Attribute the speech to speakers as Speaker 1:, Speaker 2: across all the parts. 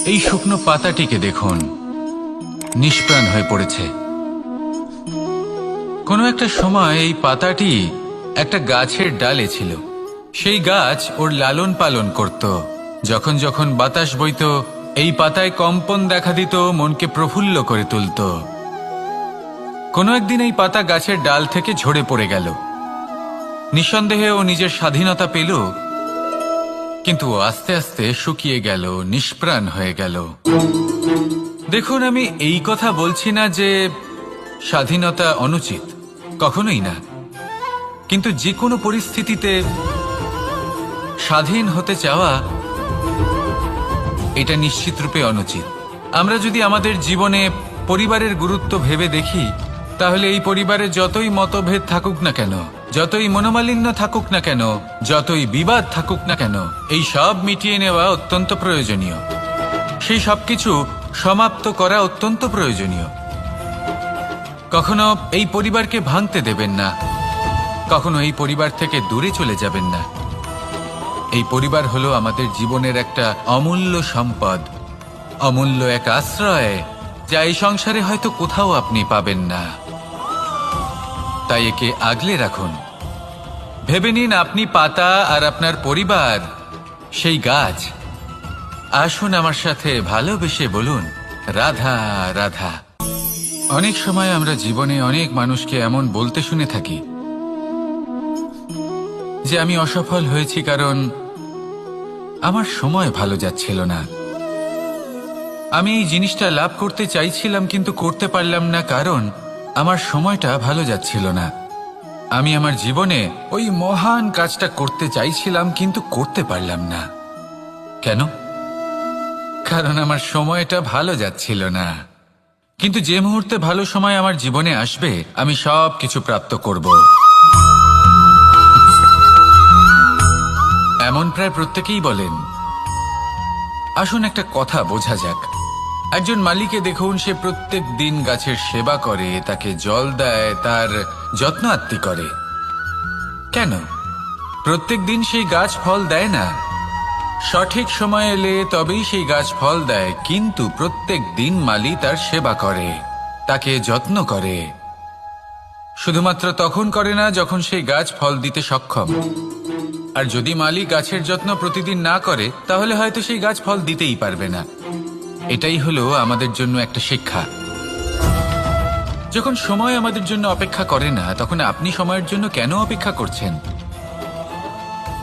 Speaker 1: এই শুকনো পাতাটিকে দেখুন, নিষ্প্রাণ হয়ে পড়েছে। কোনো একটা সময় এই পাতাটি একটা গাছের ডালে ছিল। সেই গাছ ওর লালন পালন করত। যখন যখন বাতাস বইত, এই পাতায় কম্পন দেখা দিত, মনকে প্রফুল্ল করে তুলত। কোনো একদিন এই পাতা গাছের ডাল থেকে ঝরে পড়ে গেল। নিঃসন্দেহে ও নিজের স্বাধীনতা পেল, কিন্তু আস্তে আস্তে শুকিয়ে গেল, নিষ্প্রাণ হয়ে গেল। দেখুন, আমি এই কথা বলছি না যে স্বাধীনতা অনুচিত, কখনোই না। কিন্তু যে কোনো পরিস্থিতিতে স্বাধীন হতে চাওয়া এটা নিশ্চিতরূপে অনুচিত। আমরা যদি আমাদের জীবনে পরিবারের গুরুত্ব ভেবে দেখি, তাহলে এই পরিবারে যতই মতভেদ থাকুক না কেন, যতই মনোমালিন্য থাকুক না কেন, যতই বিবাদ থাকুক না কেন, এই সব মিটিয়ে নেওয়া অত্যন্ত প্রয়োজনীয়। সেই সবকিছু সমাপ্ত করা অত্যন্ত প্রয়োজনীয়। কখনো এই পরিবারকে ভাঙতে দেবেন না, কখনো এই পরিবার থেকে দূরে চলে যাবেন না। এই পরিবার হলো আমাদের জীবনের একটা অমূল্য সম্পদ, অমূল্য এক আশ্রয়, যা এই সংসারে হয়তো কোথাও আপনি পাবেন না। তাই একে আগলে রাখুন। ভেবে নিন আপনি পাতা আর আপনার পরিবার সেই গাছ। আসুন আমার সাথে ভালোবেসে বলুন, রাধা রাধা। অনেক সময় আমরা জীবনে অনেক মানুষকে এমন বলতে শুনে থাকি যে আমি অসফল হয়েছি কারণ আমার সময় ভালো যাচ্ছিল না। আমি এই জিনিসটা লাভ করতে চাইছিলাম কিন্তু করতে পারলাম না কারণ আমার সময়টা ভালো যাচ্ছিল না। আমি আমার জীবনে ওই মহান কাজটা করতে চাইছিলাম কিন্তু করতে পারলাম না। কেন? কারণ আমার সময়টা ভালো যাচ্ছিল না। কিন্তু যে মুহূর্তে ভালো সময় আমার জীবনে আসবে, আমি সব কিছু প্রাপ্ত করব। এমন প্রায় প্রত্যেকেই বলেন। আসুন একটা কথা বোঝা যাক। একজন মালিকে দেখুন, সে প্রত্যেক দিন গাছের সেবা করে, তাকে জল দেয়, তার যত্ন আত্তি করে। কেন? প্রত্যেক দিন সেই গাছ ফল দেয় না। সঠিক সময় এলে তবেই সেই গাছ ফল দেয়, কিন্তু প্রত্যেক দিন মালি তার সেবা করে, তাকে যত্ন করে। শুধুমাত্র তখন করে না যখন সেই গাছ ফল দিতে সক্ষম। আর যদি মালি গাছের যত্ন প্রতিদিন না করে, তাহলে হয়তো সেই গাছ ফল দিতেই পারবে না। এটাই হলো আমাদের জন্য একটা শিক্ষা। যখন সময় আমাদের জন্য অপেক্ষা করে না, তখন আপনি সময়ের জন্য কেন অপেক্ষা করছেন?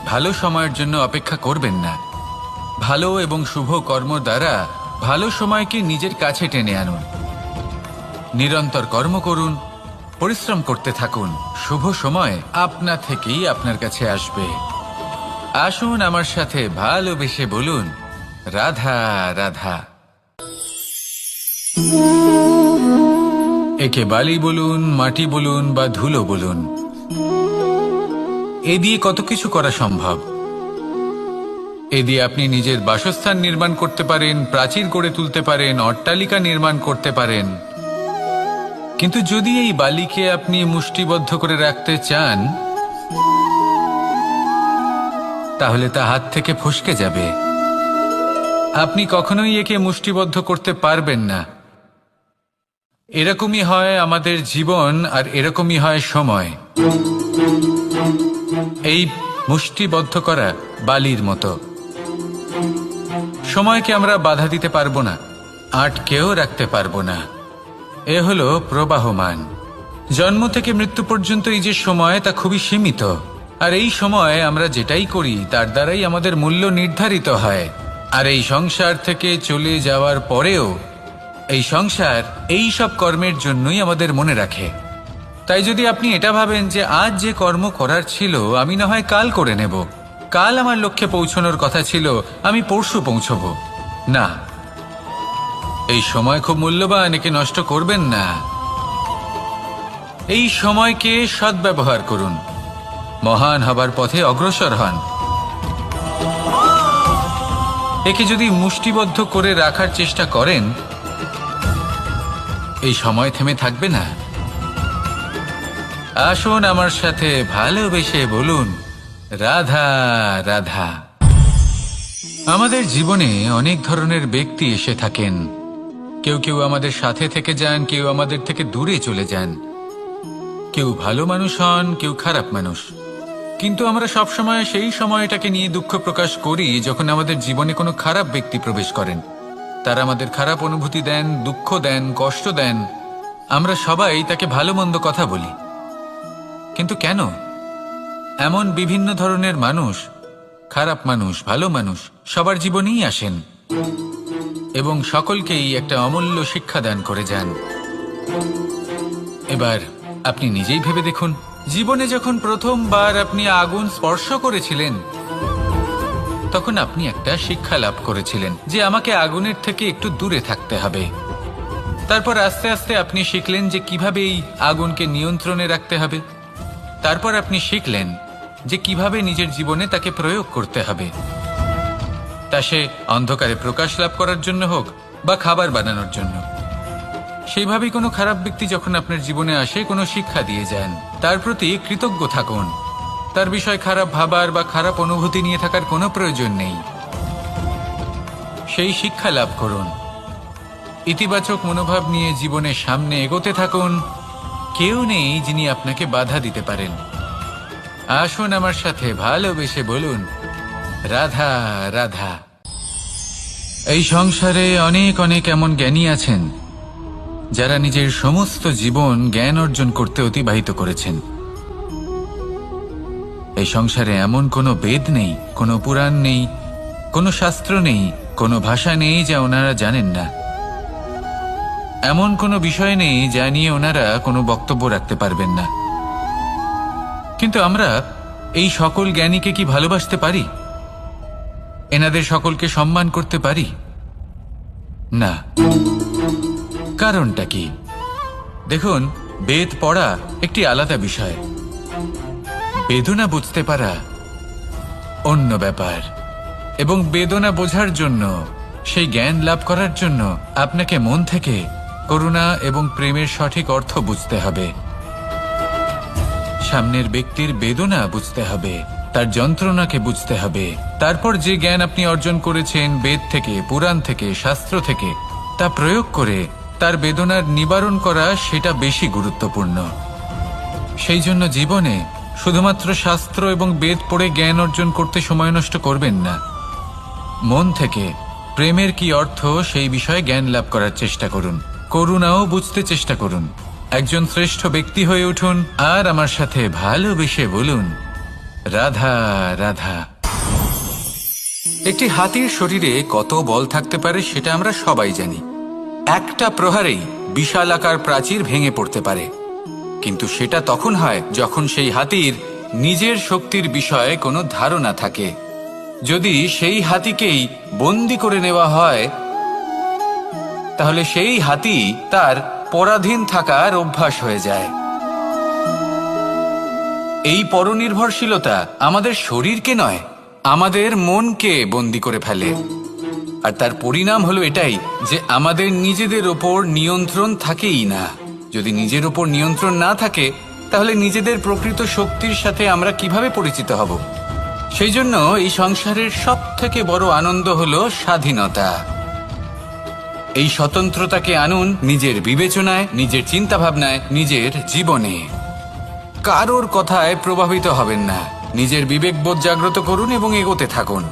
Speaker 1: ভালো সময়ের জন্য অপেক্ষা করবেন না। ভালো এবং শুভ কর্ম দ্বারা ভালো সময়কে নিজের কাছে টেনে আনুন। নিরন্তর কর্ম করুন, পরিশ্রম করতে থাকুন। শুভ সময় আপনা থেকেই আপনার কাছে আসবে। আসুন আমার সাথে ভালোবেসে বলুন, রাধা রাধা। একে বালি বলুন, মাটি বলুন বা ধুলো বলুন, এ দিয়ে কত কিছু করা সম্ভব। এ দিয়ে আপনি নিজের বাসস্থান নির্মাণ করতে পারেন, প্রাচীর গড়ে তুলতে পারেন, অট্টালিকা নির্মাণ করতে পারেন। কিন্তু যদি এই বালিকে আপনি মুষ্টিবদ্ধ করে রাখতে চান, তাহলে তা হাত থেকে ফসকে যাবে। আপনি কখনোই একে মুষ্টিবদ্ধ করতে পারবেন না। এরকমই হয় আমাদের জীবন, আর এরকমই হয় সময়। এই মুষ্টিবদ্ধ করা বালির মতো। সময়কে আমরা বাধা দিতে পারবো না, আটকেও রাখতে পারবো না। এ হলো প্রবাহমান। জন্ম থেকে মৃত্যু পর্যন্ত এই যে সময়, তা খুবই সীমিত। আর এই সময় আমরা যেটাই করি তার দ্বারাই আমাদের মূল্য নির্ধারিত হয়। আর এই সংসার থেকে চলে যাওয়ার পরেও এই সংসার এই সব কর্মের জন্যই আমাদের মনে রাখে। তাই যদি আপনি এটা ভাবেন যে আজ যে কর্ম করার ছিল আমি না হয় কাল করে নেব, কাল আমার লক্ষ্যে পৌঁছানোর কথা ছিল আমি পরশু পৌঁছবো, না, এই সময় খুব মূল্যবান, একে নষ্ট করবেন না। এই সময়কে সদ্ব্যবহার করুন, মহান হবার পথে অগ্রসর হন। একে যদি মুষ্টিবদ্ধ করে রাখার চেষ্টা করেন, এই সময় থেমে থাকবে না। আসুন আমার সাথে ভালোবেসে বলুন, রাধা রাধা। আমাদের জীবনে অনেক ধরনের ব্যক্তি এসে থাকেন। কেউ কেউ আমাদের সাথে থেকে যান, কেউ আমাদের থেকে দূরে চলে যান। কেউ ভালো মানুষ হন, কেউ খারাপ মানুষ। কিন্তু আমরা সবসময় সেই সময়টাকে নিয়ে দুঃখ প্রকাশ করি যখন আমাদের জীবনে কোনো খারাপ ব্যক্তি প্রবেশ করেন। তারা আমাদের খারাপ অনুভূতি দেন, দুঃখ দেন, কষ্ট দেন। আমরা সবাই তাকে ভালো মন্দ কথা বলি। কিন্তু কেন? এমন বিভিন্ন ধরনের মানুষ, খারাপ মানুষ, ভালো মানুষ সবার জীবনেই আসেন এবং সকলকেই একটা অমূল্য শিক্ষা দান করে যান। এবার আপনি নিজেই ভেবে দেখুন, জীবনে যখন প্রথমবার আপনি আগুন স্পর্শ করেছিলেন তখন আপনি একটা শিক্ষা লাভ করেছিলেন যে আমাকে আগুনের থেকে একটু দূরে থাকতে হবে। তারপর আস্তে আস্তে আপনি শিখলেন যে কিভাবে এই আগুনকে নিয়ন্ত্রণে রাখতে হবে। তারপর আপনি শিখলেন যে কিভাবে নিজের জীবনে তাকে প্রয়োগ করতে হবে, তা সে অন্ধকারে প্রকাশ লাভ করার জন্য হোক বা খাবার বানানোর জন্য। সেইভাবেই কোনো খারাপ ব্যক্তি যখন আপনার জীবনে আসে কোনো শিক্ষা দিয়ে যান, তার প্রতি কৃতজ্ঞ থাকুন। তার বিষয় খারাপ ভাবার বা খারাপ অনুভূতি নিয়ে থাকার কোনো প্রয়োজন নেই। সেই শিক্ষা লাভ করুন, ইতিবাচক মনোভাব নিয়ে জীবনের সামনে এগোতে থাকুন। কেউ নেই যিনি আপনাকে বাধা দিতে পারেন। আসুন আমার সাথে ভালোবেসে বলুন, রাধা রাধা। এই সংসারে অনেক অনেক এমন জ্ঞানী আছেন যারা নিজের সমস্ত জীবন জ্ঞান অর্জন করতে অতিবাহিত করেছেন। এই সংসারে এমন কোনো বেদ নেই, কোনো পুরাণ নেই, কোনো শাস্ত্র নেই, কোনো ভাষা নেই যা ওনারা জানেন না। এমন কোনো বিষয় নেই যা নিয়ে ওনারা কোনো বক্তব্য রাখতে পারবেন না। কিন্তু আমরা এই সকল জ্ঞানীকে কি ভালোবাসতে পারি? এনাদের সকলকে সম্মান করতে পারি না। কারণটা কি? দেখুন, বেদ পড়া একটি আলাদা বিষয়, বেদনা বুঝতে পারা অন্য ব্যাপার। এবং বেদনা বোঝার জন্য, সেই জ্ঞান লাভ করার জন্য আপনাকে মন থেকে করুণা এবং প্রেমের সঠিক অর্থ বুঝতে হবে। সামনের ব্যক্তির বেদনা বুঝতে হবে, তার যন্ত্রণাকে বুঝতে হবে। তারপর যে জ্ঞান আপনি অর্জন করেছেন বেদ থেকে, পুরাণ থেকে, শাস্ত্র থেকে, তা প্রয়োগ করে তার বেদনার নিবারণ করা, সেটা বেশি গুরুত্বপূর্ণ। সেই জন্য জীবনে শুধুমাত্র শাস্ত্র এবং বেদ পড়ে জ্ঞান অর্জন করতে সময় নষ্ট করবেন না। মন থেকে প্রেমের কি অর্থ সেই বিষয়ে জ্ঞান লাভ করার চেষ্টা করুন। করুণাও বুঝতে চেষ্টা করুন। একজন শ্রেষ্ঠ ব্যক্তি হয়ে উঠুন আর আমার সাথে ভালোবেসে বলুন, রাধা রাধা। একটি হাতির শরীরে কত বল থাকতে পারে সেটা আমরা সবাই জানি। একটা প্রহারেই বিশালাকার প্রাচীর ভেঙে পড়তে পারে। কিন্তু সেটা তখন হয় যখন সেই হাতির নিজের শক্তির বিষয়ে কোনো ধারণা থাকে। যদি সেই হাতিকেই বন্দি করে নেওয়া হয় তাহলে সেই হাতি তার পরাধীন থাকার অভ্যাস হয়ে যায়। এই পরনির্ভরশীলতা আমাদের শরীরকে নয়, আমাদের মনকে বন্দি করে ফেলে। আর তার পরিণাম হলো এটাই যে আমাদের নিজেদের ওপর নিয়ন্ত্রণ থাকেই না। যদি নিজের ওপর নিয়ন্ত্রণ না থাকে তাহলে নিজেদের প্রকৃত শক্তির সাথে আমরা কিভাবে পরিচিত হব? সেই জন্য এই সংসারের সবথেকে বড় আনন্দ হলো স্বাধীনতা। এই স্বতন্ত্রতাকে আনুন নিজের বিবেচনায়, নিজের চিন্তাভাবনায়, নিজের জীবনে। কারোর কথায় প্রভাবিত হবেন না। নিজের বিবেকবোধ জাগ্রত করুন এবং এগোতে থাকুন।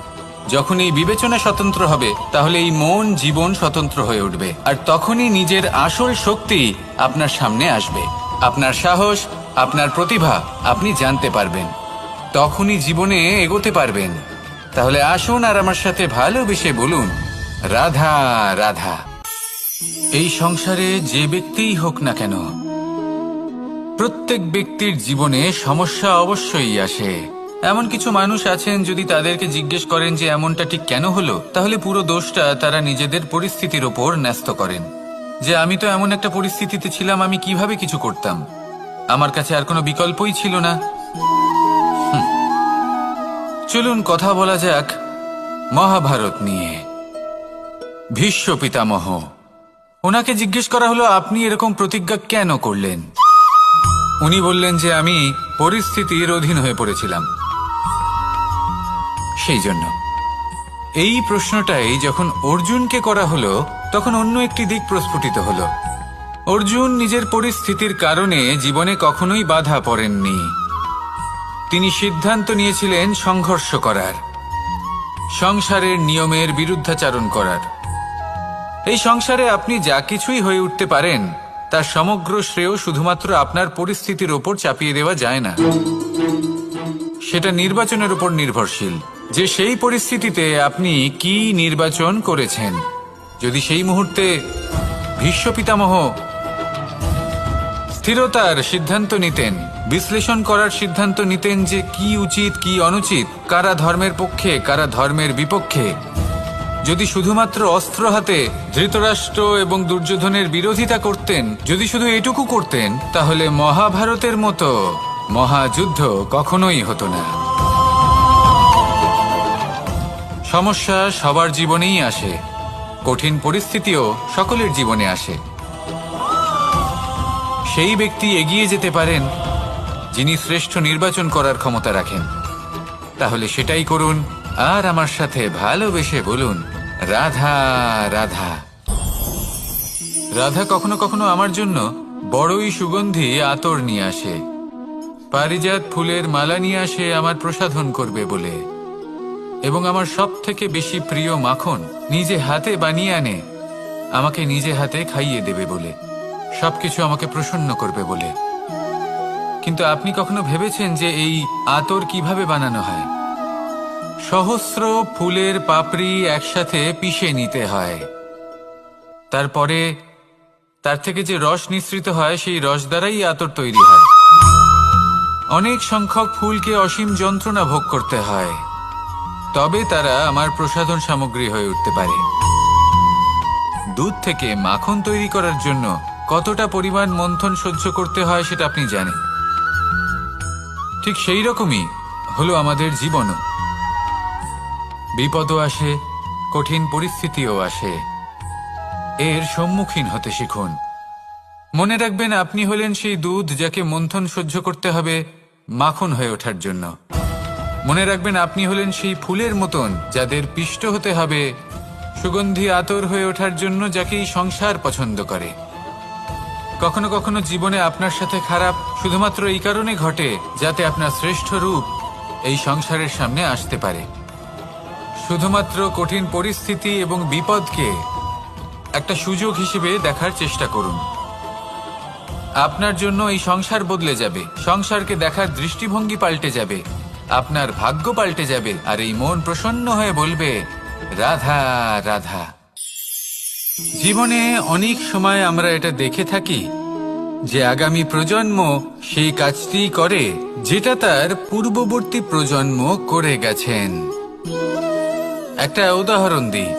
Speaker 1: যখন এই বিবেচনা স্বতন্ত্র হবে তাহলে এই মন, জীবন স্বতন্ত্র হয়ে উঠবে। আর তখনই নিজের আসল শক্তি আপনার সামনে আসবে। আপনার সাহস, আপনার প্রতিভা আপনি জানতে পারবেন। তখনই জীবনে এগোতে পারবেন। তাহলে আসুন আর আমার সাথে ভালোবেসে বলুন, রাধা রাধা। এই সংসারে যে ব্যক্তিই হোক না কেন, প্রত্যেক ব্যক্তির জীবনে সমস্যা অবশ্যই আসে। এমন কিছু মানুষ আছেন, যদি তাদেরকে জিজ্ঞেস করেন যে এমনটা ঠিক কেন হলো, তাহলে পুরো দোষটা তারা নিজেদের পরিস্থিতির ওপর ন্যস্ত করেন। যে আমি তো এমন একটা পরিস্থিতিতে ছিলাম, আমি কিভাবে কিছু করতাম, আমার কাছে আর কোনো বিকল্পই ছিল না। চলুন কথা বলা যাক মহাভারত নিয়ে। ভীষ্ম পিতামহ, ওনাকে জিজ্ঞেস করা হলো আপনি এরকম প্রতিজ্ঞা কেন করলেন? উনি বললেন যে আমি পরিস্থিতির অধীন হয়ে পড়েছিলাম, সেই জন্য। এই প্রশ্নটাই যখন অর্জুনকে করা হলো তখন অন্য একটি দিক প্রস্ফুটিত হলো। অর্জুন নিজের পরিস্থিতির কারণে জীবনে কখনোই বাধা পড়েননি। তিনি সিদ্ধান্ত নিয়েছিলেন সংঘর্ষ করার, সংসারের নিয়মের বিরুদ্ধাচারণ করার। এই সংসারে আপনি যা কিছুই হয়ে উঠতে পারেন তার সমগ্র শ্রেয় শুধুমাত্র আপনার পরিস্থিতির ওপর চাপিয়ে দেওয়া যায় না। সেটা নির্বাচনের উপর নির্ভরশীল যে সেই পরিস্থিতিতে আপনি কি নির্বাচন করেছেন। যদি সেই মুহূর্তে ভীষ্ম পিতামহ স্থিরতার সিদ্ধান্ত নিতেন, বিশ্লেষণ করার সিদ্ধান্ত নিতেন যে কি উচিত কি অনুচিত, কারা ধর্মের পক্ষে কারা ধর্মের বিপক্ষে, যদি শুধুমাত্র অস্ত্র হাতে ধৃতরাষ্ট্র এবং দুর্যোধনের বিরোধিতা করতেন, যদি শুধু এটুকু করতেন, তাহলে মহাভারতের মতো মহাযুদ্ধ কখনোই হতো না। সমস্যা সবার জীবনেই আসে, কঠিন পরিস্থিতিও সকলের জীবনে আসে। সেই ব্যক্তি এগিয়ে যেতে পারেন যিনি শ্রেষ্ঠ নির্বাচন করার ক্ষমতা রাখেন। তাহলে সেটাই করুন আর আমার সাথে ভালোবেসে বলুন, রাধা রাধা। রাধা কখনো কখনো আমার জন্য বড়ই সুগন্ধি আতর নিয়ে আসে, পারিজাত ফুলের মালা নিয়ে আসে আমার প্রসাধন করবে বলে, এবং আমার সব থেকে বেশি প্রিয় মাখন নিজে হাতে বানিয়ে আনে আমাকে নিজে হাতে খাইয়ে দেবে বলে, সবকিছু আমাকে প্রসন্ন করবে বলে। কিন্তু আপনি কখনো ভেবেছেন যে এই আতর কিভাবে বানানো হয়? সহস্র ফুলের পাপড়ি একসাথে পিষে নিতে হয়, তারপরে তার থেকে যে রস নিঃসৃত হয় সেই রস দ্বারাই আতর তৈরি হয়। অনেক সংখ্যক ফুলকে অসীম যন্ত্রণা ভোগ করতে হয়, তবে তারা আমার প্রসাধন সামগ্রী হয়ে উঠতে পারে। দুধ থেকে মাখন তৈরি করার জন্য কতটা পরিমাণ মন্থন সহ্য করতে হয় সেটা আপনি জানেন। ঠিক সেই রকমই হলো আমাদের জীবনও। বিপদও আসে, কঠিন পরিস্থিতিও আসে, এর সম্মুখীন হতে শিখুন। মনে রাখবেন আপনি হলেন সেই দুধ যাকে মন্থন সহ্য করতে হবে মাখন হয়ে ওঠার জন্য। মনে রাখবেন আপনি হলেন সেই ফুলের মতন যাদের পিষ্ট হতে হবে সুগন্ধি আতর হয়ে ওঠার জন্য, যাকেই সংসার পছন্দ করে। কখনো কখনো জীবনে আপনার সাথে খারাপ শুধুমাত্র এই কারণে ঘটে যাতে আপনার শ্রেষ্ঠ রূপ এই সংসারের সামনে আসতে পারে। শুধুমাত্র কঠিন পরিস্থিতি এবং বিপদকে একটা সুযোগ হিসেবে দেখার চেষ্টা করুন। আপনার জন্য এই সংসার বদলে যাবে, সংসারকে দেখার দৃষ্টিভঙ্গি পাল্টে যাবে, আপনার ভাগ্য পাল্টে যাবে, আর এই মন প্রসন্ন হয়ে বলবে, রাধা রাধা। জীবনে অনেক সময় আমরা এটা দেখে থাকি যে আগামী প্রজন্ম সেই কাজটি করে যেটা তার পূর্ববর্তী প্রজন্ম করে গেছেন। একটা উদাহরণ দিই।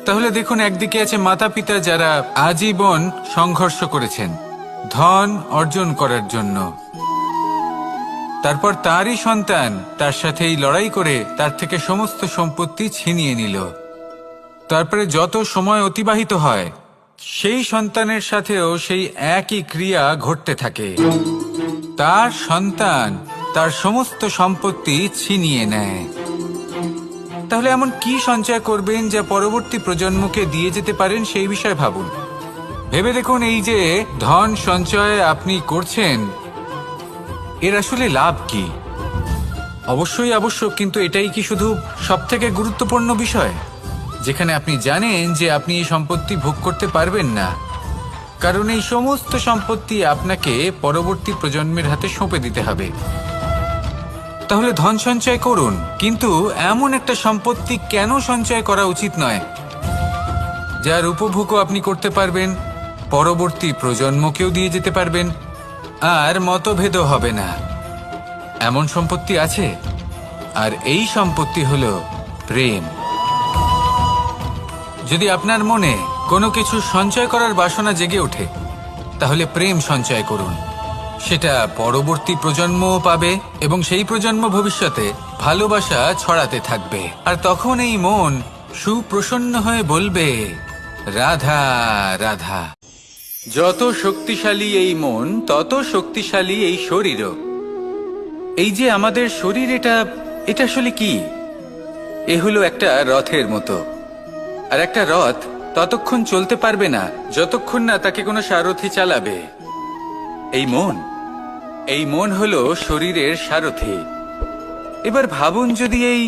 Speaker 1: তাহলে দেখুন, একদিকে আছে মাতা পিতা যারা আজীবন সংঘর্ষ করেছেন ধন অর্জন করার জন্য, তারপর তারই সন্তান তার সাথে এই লড়াই করে তার থেকে সমস্ত সম্পত্তি ছিনিয়ে নিল। তারপরে যত সময় অতিবাহিত হয় সেই সন্তানের সাথেও সেই একই ক্রিয়া ঘটতে থাকে, তার সন্তান তার সমস্ত সম্পত্তি ছিনিয়ে নেয়। তাহলে এমন কি সঞ্চয় করবেন যা পরবর্তী প্রজন্মকে দিয়ে যেতে পারেন সেই বিষয়ে ভাবুন। ভেবে দেখুন, এই যে ধন সঞ্চয় আপনি করছেন এর আসলে লাভ কি? অবশ্যই আবশ্যক, কিন্তু এটাই কি শুধু সবথেকে গুরুত্বপূর্ণ বিষয় যেখানে আপনি জানেন যে আপনি এই সম্পত্তি ভোগ করতে পারবেন না, কারণ এই সমস্ত সম্পত্তি আপনাকে পরবর্তী প্রজন্মের হাতে সঁপে দিতে হবে। তাহলে ধন সঞ্চয় করুন, কিন্তু এমন একটা সম্পত্তি কেন সঞ্চয় করা উচিত নয় যার উপভোগও আপনি করতে পারবেন, পরবর্তী প্রজন্মকেও দিয়ে যেতে পারবেন, আর মতভেদও হবে না। এমন সম্পত্তি আছে, আর এই সম্পত্তি হলো প্রেম। যদি আপনার মনে কোনো কিছু সঞ্চয় করার বাসনা জেগে ওঠে, তাহলে প্রেম সঞ্চয় করুন। সেটা পরবর্তী প্রজন্মও পাবে এবং সেই প্রজন্ম ভবিষ্যতে ভালোবাসা ছড়াতে থাকবে, আর তখন এই মন সুপ্রসন্ন হয়ে বলবে, রাধা রাধা। যত শক্তিশালী এই মন, তত শক্তিশালী এই শরীরও। এই যে আমাদের শরীর, এটা আসলে কি? এ হলো একটা রথের মতো, আর একটা রথ ততক্ষণ চলতে পারবে না যতক্ষণ না তাকে কোনো সারথি চালাবে। এই মন হলো শরীরের সারথি। এবার ভাবুন, যদি এই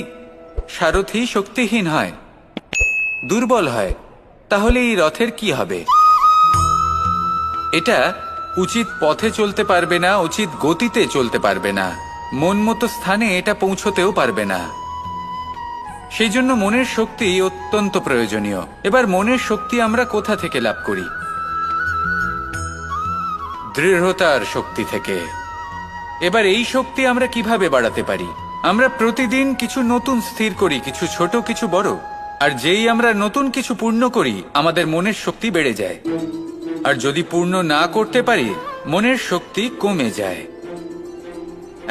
Speaker 1: সারথি শক্তিহীন হয়, দুর্বল হয়, তাহলে এই রথের কি হবে? এটা উচিত পথে চলতে পারবে না, উচিত গতিতে চলতে পারবে না, মন মতো স্থানে এটা পৌঁছতেও পারবে না। সেই জন্য মনের শক্তি অত্যন্ত প্রয়োজনীয়। এবার মনের শক্তি আমরা কোথা থেকে লাভ করি? দৃঢ়তার শক্তি থেকে। এবার এই শক্তি আমরা কিভাবে বাড়াতে পারি? আমরা প্রতিদিন কিছু নতুন স্থির করি, কিছু ছোট কিছু বড়, আর যেই আমরা নতুন কিছু পূর্ণ করি আমাদের মনের শক্তি বেড়ে যায়। আর যদি পূর্ণ না করতে পারি মনের শক্তি কমে যায়।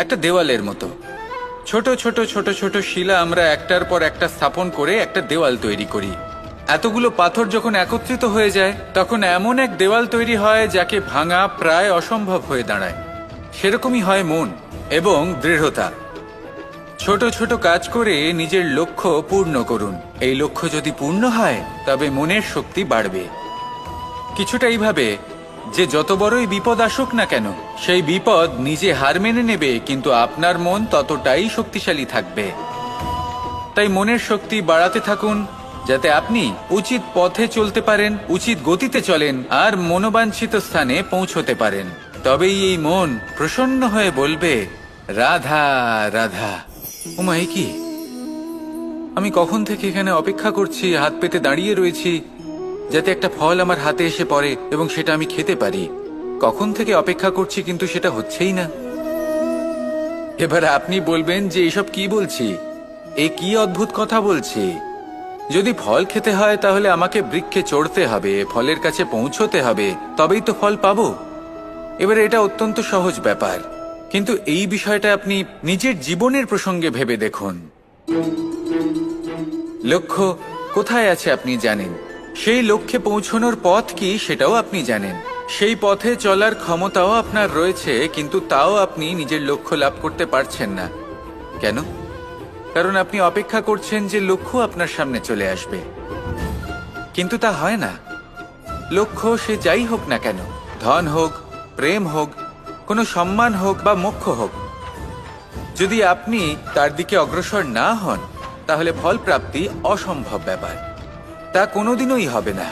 Speaker 1: একটা দেওয়ালের মতো ছোট ছোট ছোট ছোট শিলা আমরা একটার পর একটা স্থাপন করে একটা দেওয়াল তৈরি করি। এতগুলো পাথর যখন একত্রিত হয়ে যায় তখন এমন এক দেওয়াল তৈরি হয় যাকে ভাঙা প্রায় অসম্ভব হয়ে দাঁড়ায়। সেরকমই হয় মন এবং দৃঢ়তা। ছোট ছোট কাজ করে নিজের লক্ষ্য পূর্ণ করুন। এই লক্ষ্য যদি পূর্ণ হয় তবে মনের শক্তি বাড়বে। কিছুটা এইভাবে যে যত বড়ই বিপদ আসুক না কেন সেই বিপদ নিজে হার মেনে নেবে, কিন্তু আপনার মন ততটাই শক্তিশালী থাকবে। তাই মনের শক্তি বাড়াতে থাকুন যাতে আপনি উচিত পথে চলতে পারেন, উচিত গতিতে চলেন আর মনোবাঞ্ছিত স্থানে পৌঁছতে পারেন। তবেই এই মন প্রসন্ন হয়ে বলবে, রাধা রাধা। ওমা, এ কি? আমি কখন থেকে এখানে অপেক্ষা করছি, হাত পেতে দাঁড়িয়ে রয়েছি যাতে একটা ফল আমার হাতে এসে পড়ে এবং সেটা আমি খেতে পারি। কখন থেকে অপেক্ষা করছি কিন্তু সেটা হচ্ছেই না। এবার আপনি বলবেন যে এসব কি বলছি, এ কি অদ্ভুত কথা বলছি। যদি ফল খেতে হয় তাহলে আমাকে বৃক্ষে চড়তে হবে, ফলের কাছে পৌঁছতে হবে, তবেই তো ফল পাবো। এবারে এটা অত্যন্ত সহজ ব্যাপার, কিন্তু এই বিষয়টা আপনি নিজের জীবনের প্রসঙ্গে ভেবে দেখুন। লক্ষ্য কোথায় আছে আপনি জানেন, সেই লক্ষ্যে পৌঁছানোর পথ কি সেটাও আপনি জানেন, সেই পথে চলার ক্ষমতাও আপনার রয়েছে, কিন্তু তাও আপনি নিজের লক্ষ্য লাভ করতে পারছেন না। কেন? কারণ আপনি অপেক্ষা করছেন যে লক্ষ্য আপনার সামনে চলে আসবে, কিন্তু তা হয় না। লক্ষ্য সে যাই হোক না কেন, ধন হোক, প্রেম হোক, কোনো সম্মান হোক বা মোক্ষ হোক, যদি আপনি তার দিকে অগ্রসর না হন তাহলে ফল প্রাপ্তি অসম্ভব ব্যাপার, তা কোনোদিনই হবে না।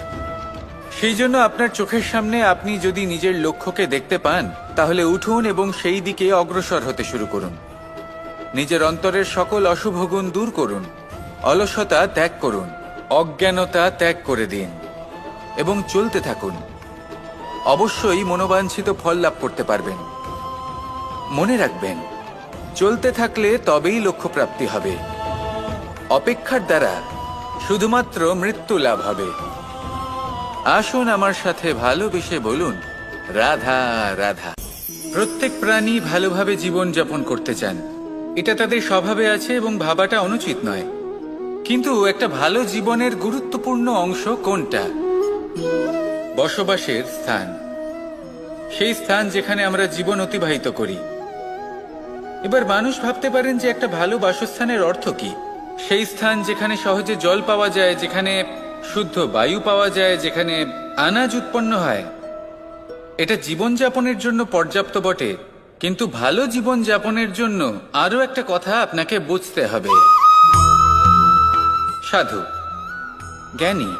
Speaker 1: সেই জন্য আপনার চোখের সামনে আপনি যদি নিজের লক্ষ্যকে দেখতে পান তাহলে উঠুন এবং সেই দিকে অগ্রসর হতে শুরু করুন। নিজের অন্তরের সকল অশুভ গুণ দূর করুন, অলসতা ত্যাগ করুন, অজ্ঞানতা ত্যাগ করে দিন এবং চলতে থাকুন। অবশ্যই মনোবাঞ্ছিত ফল লাভ করতে পারবেন। মনে রাখবেন, চলতে থাকলে তবেই লক্ষ্য প্রাপ্তি হবে। অপেক্ষার দ্বারা শুধুমাত্র মৃত্যু লাভ হবে। আসুন আমার সাথে ভালোবেসে বলুন, রাধা রাধা। প্রত্যেক প্রাণী ভালোভাবে জীবন যাপন করতে চান, এটা তাদের স্বভাবে আছে এবং ভাবাটা অনুচিত নয়। কিন্তু একটা ভালো জীবনের গুরুত্বপূর্ণ অংশ কোনটা? বসবাসের স্থান, সেই স্থান যেখানে আমরা জীবন অতিবাহিত করি। এবার মানুষ ভাবতে পারেন যে একটা ভালো বাসস্থানের অর্থ কি? সেই স্থান যেখানে সহজে জল পাওয়া যায়, যেখানে শুদ্ধ বায়ু পাওয়া যায়, যেখানে আনাজ উৎপন্ন হয়। এটা জীবনযাপনের জন্য পর্যাপ্ত বটে, কিন্তু ভালো জীবনযাপনের জন্য আরো একটা কথা আপনাকে বুঝতে হবে। সাধু, জ্ঞানী,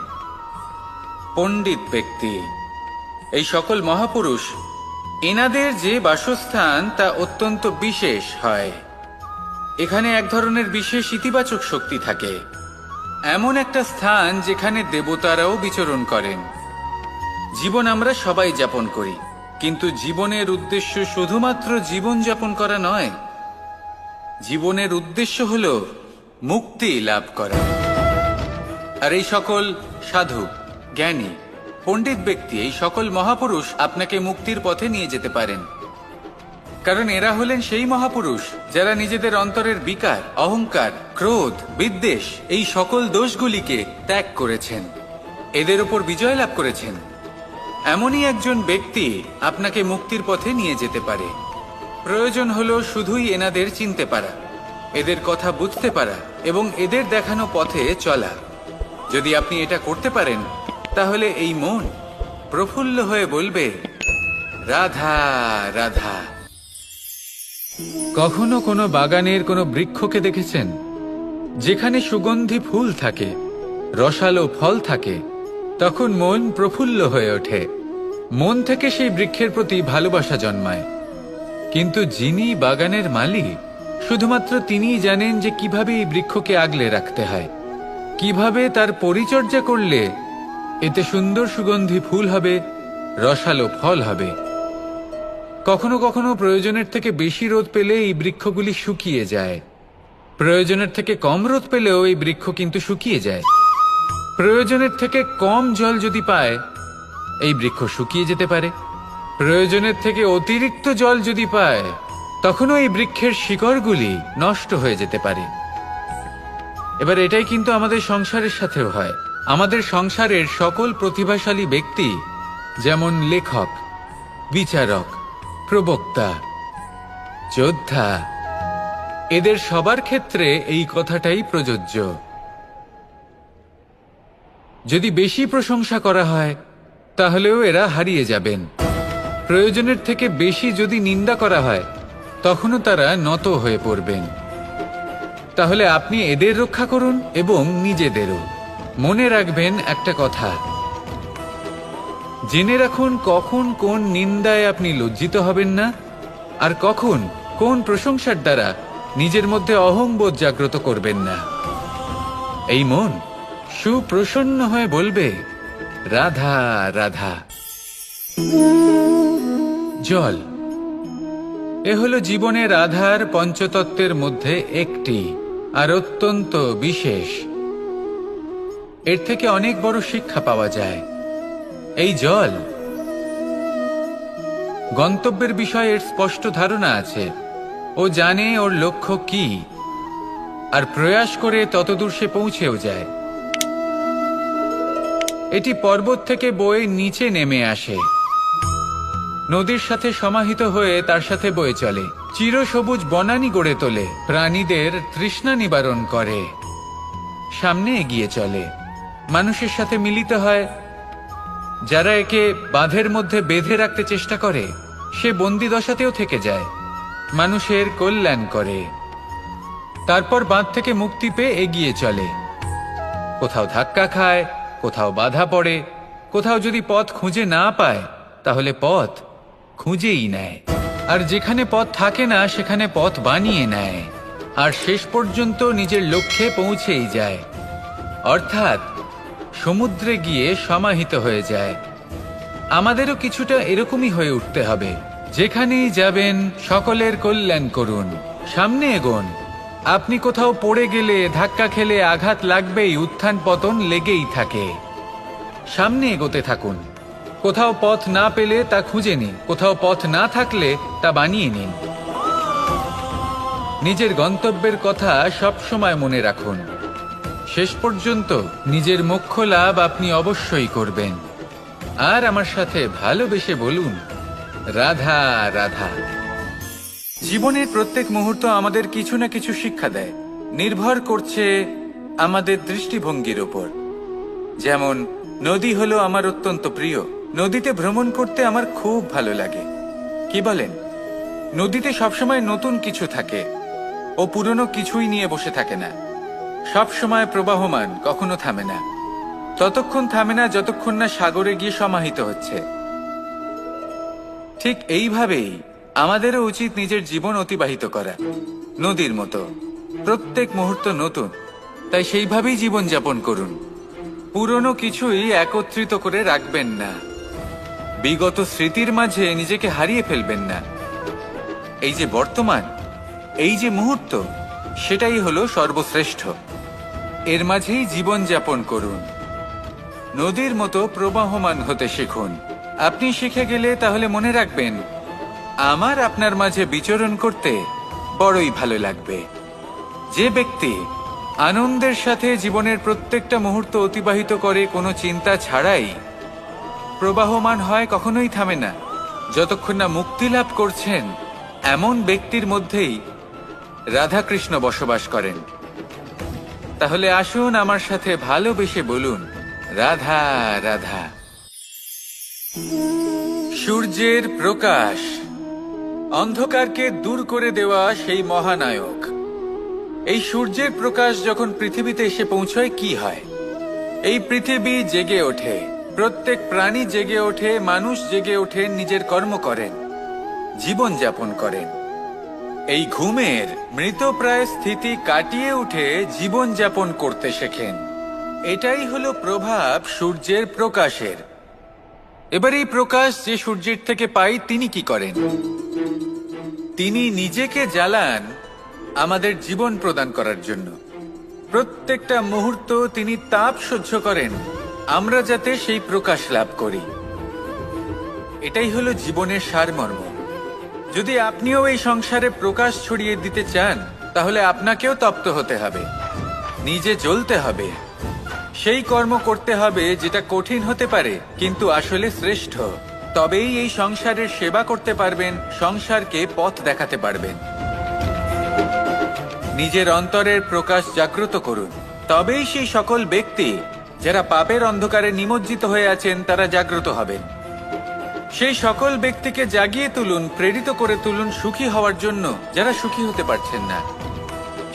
Speaker 1: পণ্ডিত ব্যক্তি, এই সকল মহাপুরুষ, এনাদের যে বাসস্থান তা অত্যন্ত বিশেষ হয়। এখানে এক ধরনের বিশেষ ইতিবাচক শক্তি থাকে, এমন একটা স্থান যেখানে দেবতারাও বিচরণ করেন। জীবন আমরা সবাই যাপন করি, কিন্তু জীবনের উদ্দেশ্য শুধুমাত্র জীবন যাপন করা নয়। জীবনের উদ্দেশ্য হল মুক্তি লাভ করা। আর এই সকল সাধু, জ্ঞানী, পণ্ডিত ব্যক্তি, এই সকল মহাপুরুষ আপনাকে মুক্তির পথে নিয়ে যেতে পারেন। কারণ এরা হলেন সেই মহাপুরুষ যারা নিজেদের অন্তরের বিকার, অহংকার, ক্রোধ, বিদ্বেষ এই সকল দোষগুলিকে ত্যাগ করেছেন, এদের উপর বিজয় লাভ করেছেন। এমনই একজন ব্যক্তি আপনাকে মুক্তির পথে নিয়ে যেতে পারে। প্রয়োজন হলো শুধুই এনাদের চিনতে পারা। এদের কথা বুঝতে পারা এবং এদের দেখানো পথে চলা। যদি আপনি এটা করতে পারেন তাহলে এই মন প্রফুল্ল হয়ে বলবে, রাধা রাধা। কখনো কোনো বাগানের কোনো বৃক্ষকে দেখেছেন যেখানে সুগন্ধি ফুল থাকে, রসালো ফল থাকে? তখন মন প্রফুল্ল হয়ে ওঠে, মন থেকে সেই বৃক্ষের প্রতি ভালোবাসা জন্মায়। কিন্তু যিনি বাগানের মালিক, শুধুমাত্র তিনিই জানেন যে কিভাবে এই বৃক্ষকে আগলে রাখতে হয়, কিভাবে তার পরিচর্যা করলে এতে সুন্দর সুগন্ধি ফুল হবে, রসালো ফল হবে। কখনো কখনো প্রয়োজনের থেকে বেশি রোদ পেলে এই বৃক্ষগুলি শুকিয়ে যায়, প্রয়োজনের থেকে কম রোদ পেলেও এই বৃক্ষ কিন্তু শুকিয়ে যায়। প্রয়োজনের থেকে কম জল যদি পায় এই বৃক্ষ শুকিয়ে যেতে পারে, প্রয়োজনের থেকে অতিরিক্ত জল যদি পায় তখনও এই বৃক্ষের শিকড়গুলি নষ্ট হয়ে যেতে পারে। এবার এটাই কিন্তু আমাদের সংসারের সাথেও হয়। আমাদের সংসারের সকল প্রতিভাশালী ব্যক্তি, যেমন লেখক, বিচারক, প্রবক্তা, যোদ্ধা, এদের সবার ক্ষেত্রে এই কথাটাই প্রযোজ্য। যদি বেশি প্রশংসা করা হয় তাহলেও এরা হারিয়ে যাবেন। প্রয়োজনের থেকে বেশি যদি নিন্দা করা হয় তখনও তারা নত হয়ে পড়বেন। তাহলে আপনি এদের রক্ষা করুন এবং নিজেদেরও। মনে রাখবেন একটা কথা, জেনে রাখুন কখন কোন নিন্দায় আপনি লজ্জিত হবেন না, আর কখন কোন প্রশংসার দ্বারা নিজের মধ্যে অহংবোধ জাগ্রত করবেন না। এই মন সুপ্রসন্ন হয়ে বলবে, রাধা রাধা। জল এ হলো জীবনের আধার পঞ্চতত্ত্বের মধ্যে একটি, আর অত্যন্ত বিশেষ। এর থেকে অনেক বড় শিক্ষা পাওয়া যায়। এই জল গন্তব্যের বিষয়ে এর স্পষ্ট ধারণা আছে, ও জানে ওর লক্ষ্য কি, আর প্রয়াস করে ততদূর সে পৌঁছেও যায়। এটি পর্বত থেকে বয়ে নিচে নেমে আসে, নদীর সাথে সমাহিত হয়ে তার সাথে বয়ে চলে, চিরসবুজ বনানী গড়ে তোলে, প্রাণীদের তৃষ্ণা নিবারণ করে, সামনে এগিয়ে চলে, মানুষের সাথে মিলিত হয়। যারা একে বাঁধের মধ্যে বেঁধে রাখতে চেষ্টা করে সে বন্দি দশাতেও থেকে যায়, মানুষের কল্যাণ করে। তারপর বাঁধ থেকে মুক্তি পেয়ে এগিয়ে চলে, কোথাও ধাক্কা খায়, কোথাও বাধা পড়ে, কোথাও যদি পথ খুঁজে না পায় তাহলে পথ খুঁজেই নেয়, আর যেখানে পথ থাকে না সেখানে পথ বানিয়ে নেয়, আর শেষ পর্যন্ত নিজের লক্ষ্যে পৌঁছেই যায়, অর্থাৎ সমুদ্রে গিয়ে সমাহিত হয়ে যায়। আমাদেরও কিছুটা এরকমই হয়ে উঠতে হবে। যেখানেই যাবেন সকলের কল্যাণ করুন, সামনে এগোন। আপনি কোথাও পড়ে গেলে, ধাক্কা খেলে আঘাত লাগবেই, উত্থান পতন লেগেই থাকে। সামনে এগোতে থাকুন। কোথাও পথ না পেলে তা খুঁজে নিন, কোথাও পথ না থাকলে তা বানিয়ে নিন। নিজের গন্তব্যের কথা সব সময় মনে রাখুন। শেষ পর্যন্ত নিজের মোক্ষ লাভ আপনি অবশ্যই করবেন। আর আমার সাথে ভালোবেসে বলুন, রাধা রাধা। জীবনের প্রত্যেক মুহূর্ত আমাদের কিছু না কিছু শিক্ষা দেয়, নির্ভর করছে আমাদের দৃষ্টিভঙ্গির উপর। যেমন নদী হলো আমার অত্যন্ত প্রিয়, নদীতে ভ্রমণ করতে আমার খুব ভালো লাগে। কি বলেন? নদীতে সবসময় নতুন কিছু থাকে, ও পুরনো কিছুই নিয়ে বসে থাকে না, সব সময় প্রবাহমান, কখনো থামে না। ততক্ষণ থামে না যতক্ষণ না সাগরে গিয়ে সমাহিত হচ্ছে। ঠিক এইভাবেই আমাদেরও উচিত নিজের জীবন অতিবাহিত করা, নদীর মতো। প্রত্যেক মুহূর্ত নতুন, তাই সেইভাবেই জীবন যাপন করুন। পুরনো কিছুই একত্রিত করে রাখবেন না, বিগত স্মৃতির মাঝে নিজেকে হারিয়ে ফেলবেন না। এই যে বর্তমান, এই যে মুহূর্ত, সেটাই হলো সর্বশ্রেষ্ঠ। এর মাঝেই জীবন যাপন করুন, নদীর মতো প্রবাহমান হতে শিখুন। আপনি শিখে গেলে তাহলে মনে রাখবেন, আমার আপনার মাঝে বিচরণ করতে বড়ই ভালো লাগবে। যে ব্যক্তি আনন্দের সাথে জীবনের প্রত্যেকটা মুহূর্ত অতিবাহিত করে কোনো চিন্তা ছাড়াই, প্রবাহমান হয়, কখনোই থামে না, যতক্ষণ না মুক্তি লাভ করছেন, এমন ব্যক্তির মধ্যেই রাধাকৃষ্ণ বসবাস করেন। তাহলে আসুন আমার সাথে ভালোবেসে বলুন, রাধা রাধা। সূর্যের প্রকাশ, অন্ধকারকে দূর করে দেওয়া সেই মহানায়ক। এই সূর্যের প্রকাশ যখন পৃথিবীতে এসে পৌঁছয় কি হয়? এই পৃথিবী জেগে ওঠে, প্রত্যেক প্রাণী জেগে ওঠে, মানুষ জেগে ওঠে, নিজের কর্ম করেন, জীবন যাপন করেন। এই ঘুমের মৃতপ্রায় স্থিতি কাটিয়ে উঠে জীবন যাপন করতে শেখেন। এটাই হলো প্রভাব সূর্যের প্রকাশের। এবার এই প্রকাশ যে সূর্যের থেকে পাই তিনি কি করেন? তিনি নিজেকে জ্বালান আমাদের জীবন প্রদান করার জন্য। প্রত্যেকটা মুহূর্ত তিনি তাপ সহ্য করেন আমরা যাতে সেই প্রকাশ লাভ করি। এটাই হলো জীবনের সারমর্ম। যদি আপনিও এই সংসারে প্রকাশ ছড়িয়ে দিতে চান তাহলে আপনাকেও তপ্ত হতে হবে, নিজে জ্বলতে হবে, সেই কর্ম করতে হবে যেটা কঠিন হতে পারে কিন্তু আসলে শ্রেষ্ঠ। তবেই এই সংসারের সেবা করতে পারবেন, সংসারকে পথ দেখাতে পারবেন। নিজের অন্তরের প্রকাশ জাগ্রত করুন, তবেই সেই সকল ব্যক্তি যারা পাপের অন্ধকারে নিমজ্জিত হয়ে আছেন তারা জাগ্রত হবেন। সেই সকল ব্যক্তিকে জাগিয়ে তুলুন, প্রেরিত করে তুলুন সুখী হওয়ার জন্য যারা সুখী হতে পারছেন না।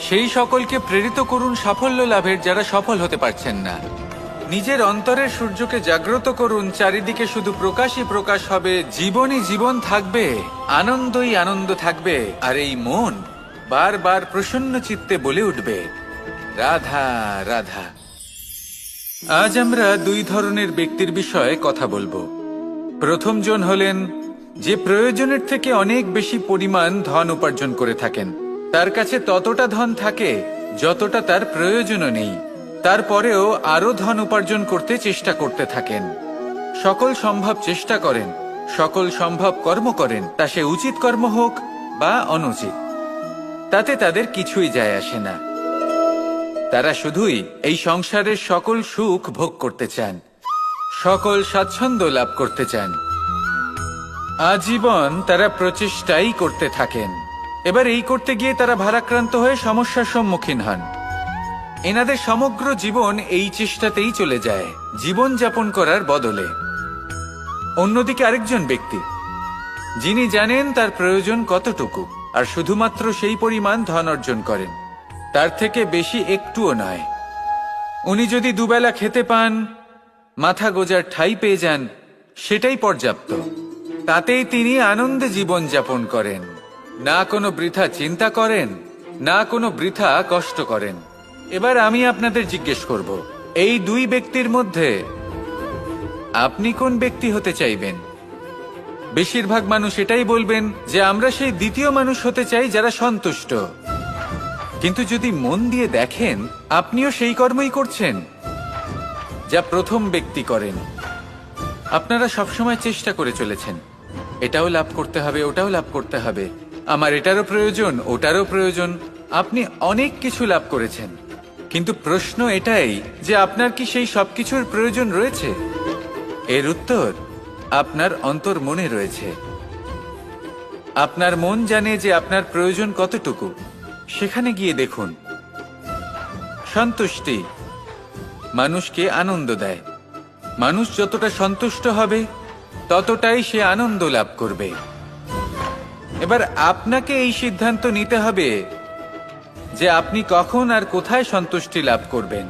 Speaker 1: সেই সকলকে প্রেরিত করুন সাফল্য লাভের যারা সফল হতে পারছেন না। নিজের অন্তরের সূর্যকে জাগ্রত করুন, চারিদিকে শুধু প্রকাশই প্রকাশ হবে, জীবনই জীবন থাকবে, আনন্দই আনন্দ থাকবে, আর এই মন বারবার প্রসন্ন চিত্তে বলে উঠবে, রাধা রাধা। আজ আমরা দুই ধরনের ব্যক্তির বিষয়ে কথা বলবো। প্রথম জন হলেন যে প্রয়োজনের থেকে অনেক বেশি পরিমাণ ধন উপার্জন করে থাকেন। তার কাছে ততটা ধন থাকে যতটা তার প্রয়োজনও নেই, তারপরেও আরো ধন উপার্জন করতে চেষ্টা করতে থাকেন। সকল সম্ভব চেষ্টা করেন, সকল সম্ভব কর্ম করেন, তা সে উচিত কর্ম হোক বা অনুচিত, তাতে তাদের কিছুই যায় আসে না। তারা শুধুই এই সংসারের সকল সুখ ভোগ করতে চান, সকল স্বাচ্ছন্দ্য লাভ করতে চান। আজীবন তারা প্রচেষ্টাই করতে থাকেন। এবার এই করতে গিয়ে তারা ভারাক্রান্ত হয়ে সমস্যার সম্মুখীন হন। এনাদের সমগ্র জীবন এই চেষ্টাতেই চলে যায়, জীবন যাপন করার বদলে। অন্যদিকে আরেকজন ব্যক্তি যিনি জানেন তার প্রয়োজন কতটুকু আর শুধুমাত্র সেই পরিমাণ ধন অর্জন করেন, তার থেকে বেশি একটুও নয়। উনি যদি দুবেলা খেতে পান, মাথা গোজার ঠাঁই পেয়ে যান, সেটাই পর্যাপ্ত। তাতেই তিনি আনন্দে জীবন যাপন করেন, না কোনো বৃথা চিন্তা করেন, না কোনো বৃথা কষ্ট করেন। এবার আমি আপনাদের জিজ্ঞেস করব, এই দুই ব্যক্তির মধ্যে আপনি কোন ব্যক্তি হতে চাইবেন? বেশিরভাগ মানুষ এটাই বলবেন যে আমরা সেই দ্বিতীয় মানুষ হতে চাই যারা সন্তুষ্ট। কিন্তু যদি মন দিয়ে দেখেন, আপনিও সেই কর্মই করছেন যা প্রথম ব্যক্তি করেন। আপনারা সবসময় চেষ্টা করে চলেছেন, এটাও লাভ করতে হবে, ওটাও লাভ করতে হবে, আমার এটারও প্রয়োজন, ওটারও প্রয়োজন। আপনি অনেক কিছু লাভ করেছেন, কিন্তু প্রশ্ন এটাই যে আপনার কি সেই সবকিছুর প্রয়োজন রয়েছে? এর উত্তর আপনার অন্তর মনে রয়েছে। আপনার মন জানে যে আপনার প্রয়োজন কতটুকু, সেখানে গিয়ে দেখুন। সন্তুষ্টি মানুষকে আনন্দ দেয়। মানুষ যতটা সন্তুষ্ট হবে ততটাই সে আনন্দ লাভ করবে। এবার আপনাকে এই সিদ্ধান্ত নিতে হবে যে আপনি কখন আর কোথায় সন্তুষ্টি লাভ করবেন,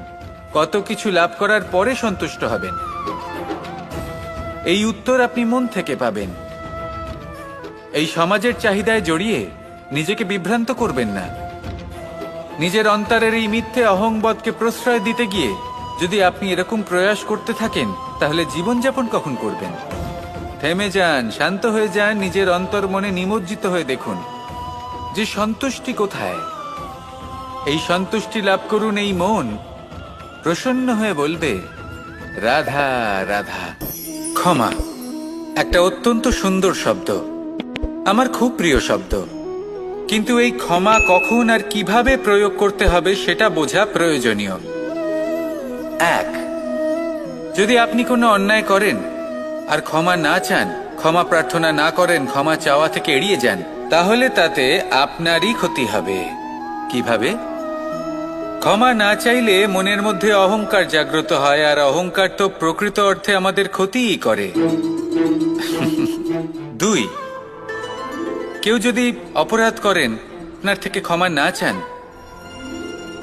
Speaker 1: কত কিছু লাভ করার পরে সন্তুষ্ট হবেন। এই উত্তর আপনি মন থেকে পাবেন। এই সমাজের চাহিদায় জড়িয়ে নিজেকে বিভ্রান্ত করবেন না। নিজের অন্তরের এই মিথ্যে অহংবোধকে প্রশ্রয় দিতে গিয়ে যদি আপনি এরকম প্রয়াস করতে থাকেন, তাহলে জীবনযাপন কখন করবেন? থেমে যান, শান্ত হয়ে যান, নিজের অন্তর মনে নিমজ্জিত হয়ে দেখুন যে সন্তুষ্টি কোথায়। এই সন্তুষ্টি লাভ করুন। এই মন প্রসন্ন হয়ে বলবে, রাধা রাধা। ক্ষমা একটা অত্যন্ত সুন্দর শব্দ, আমার খুব প্রিয় শব্দ, কিন্তু এই ক্ষমা কখন আর কিভাবে প্রয়োগ করতে হবে সেটা বোঝা প্রয়োজনীয়। এক, যদি আপনি কোনো অন্যায় করেন আর ক্ষমা না চান, ক্ষমা প্রার্থনা না করেন, ক্ষমা চাওয়া থেকে এড়িয়ে যান, তাহলে তাতে আপনারই ক্ষতি হবে। কিভাবে? ক্ষমা না চাইলে মনের মধ্যে অহংকার জাগ্রত হয়, আর অহংকার তো প্রকৃত অর্থে আমাদের ক্ষতিই করে। 2, কেউ যদি অপরাধ করেন, আপনার থেকে ক্ষমা না চান,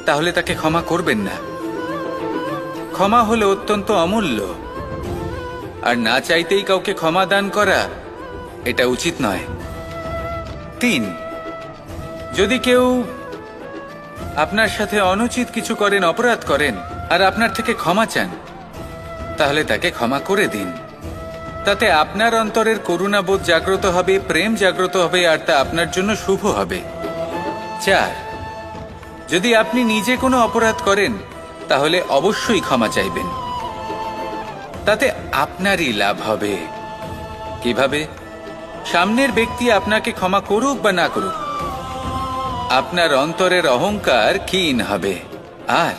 Speaker 1: তাহলে তাকে ক্ষমা করবেন না। ক্ষমা হলো অত্যন্ত অমূল্য, আর না চাইতেই কাউকে ক্ষমা দান করা এটা উচিত নয়। 3, যদি কেউ আপনার সাথে অনুচিত কিছু করেন, অপরাধ করেন, আর আপনার থেকে ক্ষমা চান, তাহলে তাকে ক্ষমা করে দিন। তাতে আপনার অন্তরের করুণাবোধ জাগ্রত হবে, প্রেম জাগ্রত হবে, আর তা আপনার জন্য শুভ হবে। 4, যদি আপনি নিজে কোনো অপরাধ করেন, তাহলে অবশ্যই ক্ষমা চাইবেন। তাতে আপনারই লাভ হবে। কিভাবে? সামনের ব্যক্তি আপনাকে ক্ষমা করুক বা না করুক, আপনার অন্তরের অহংকার ক্ষীণ হবে, আর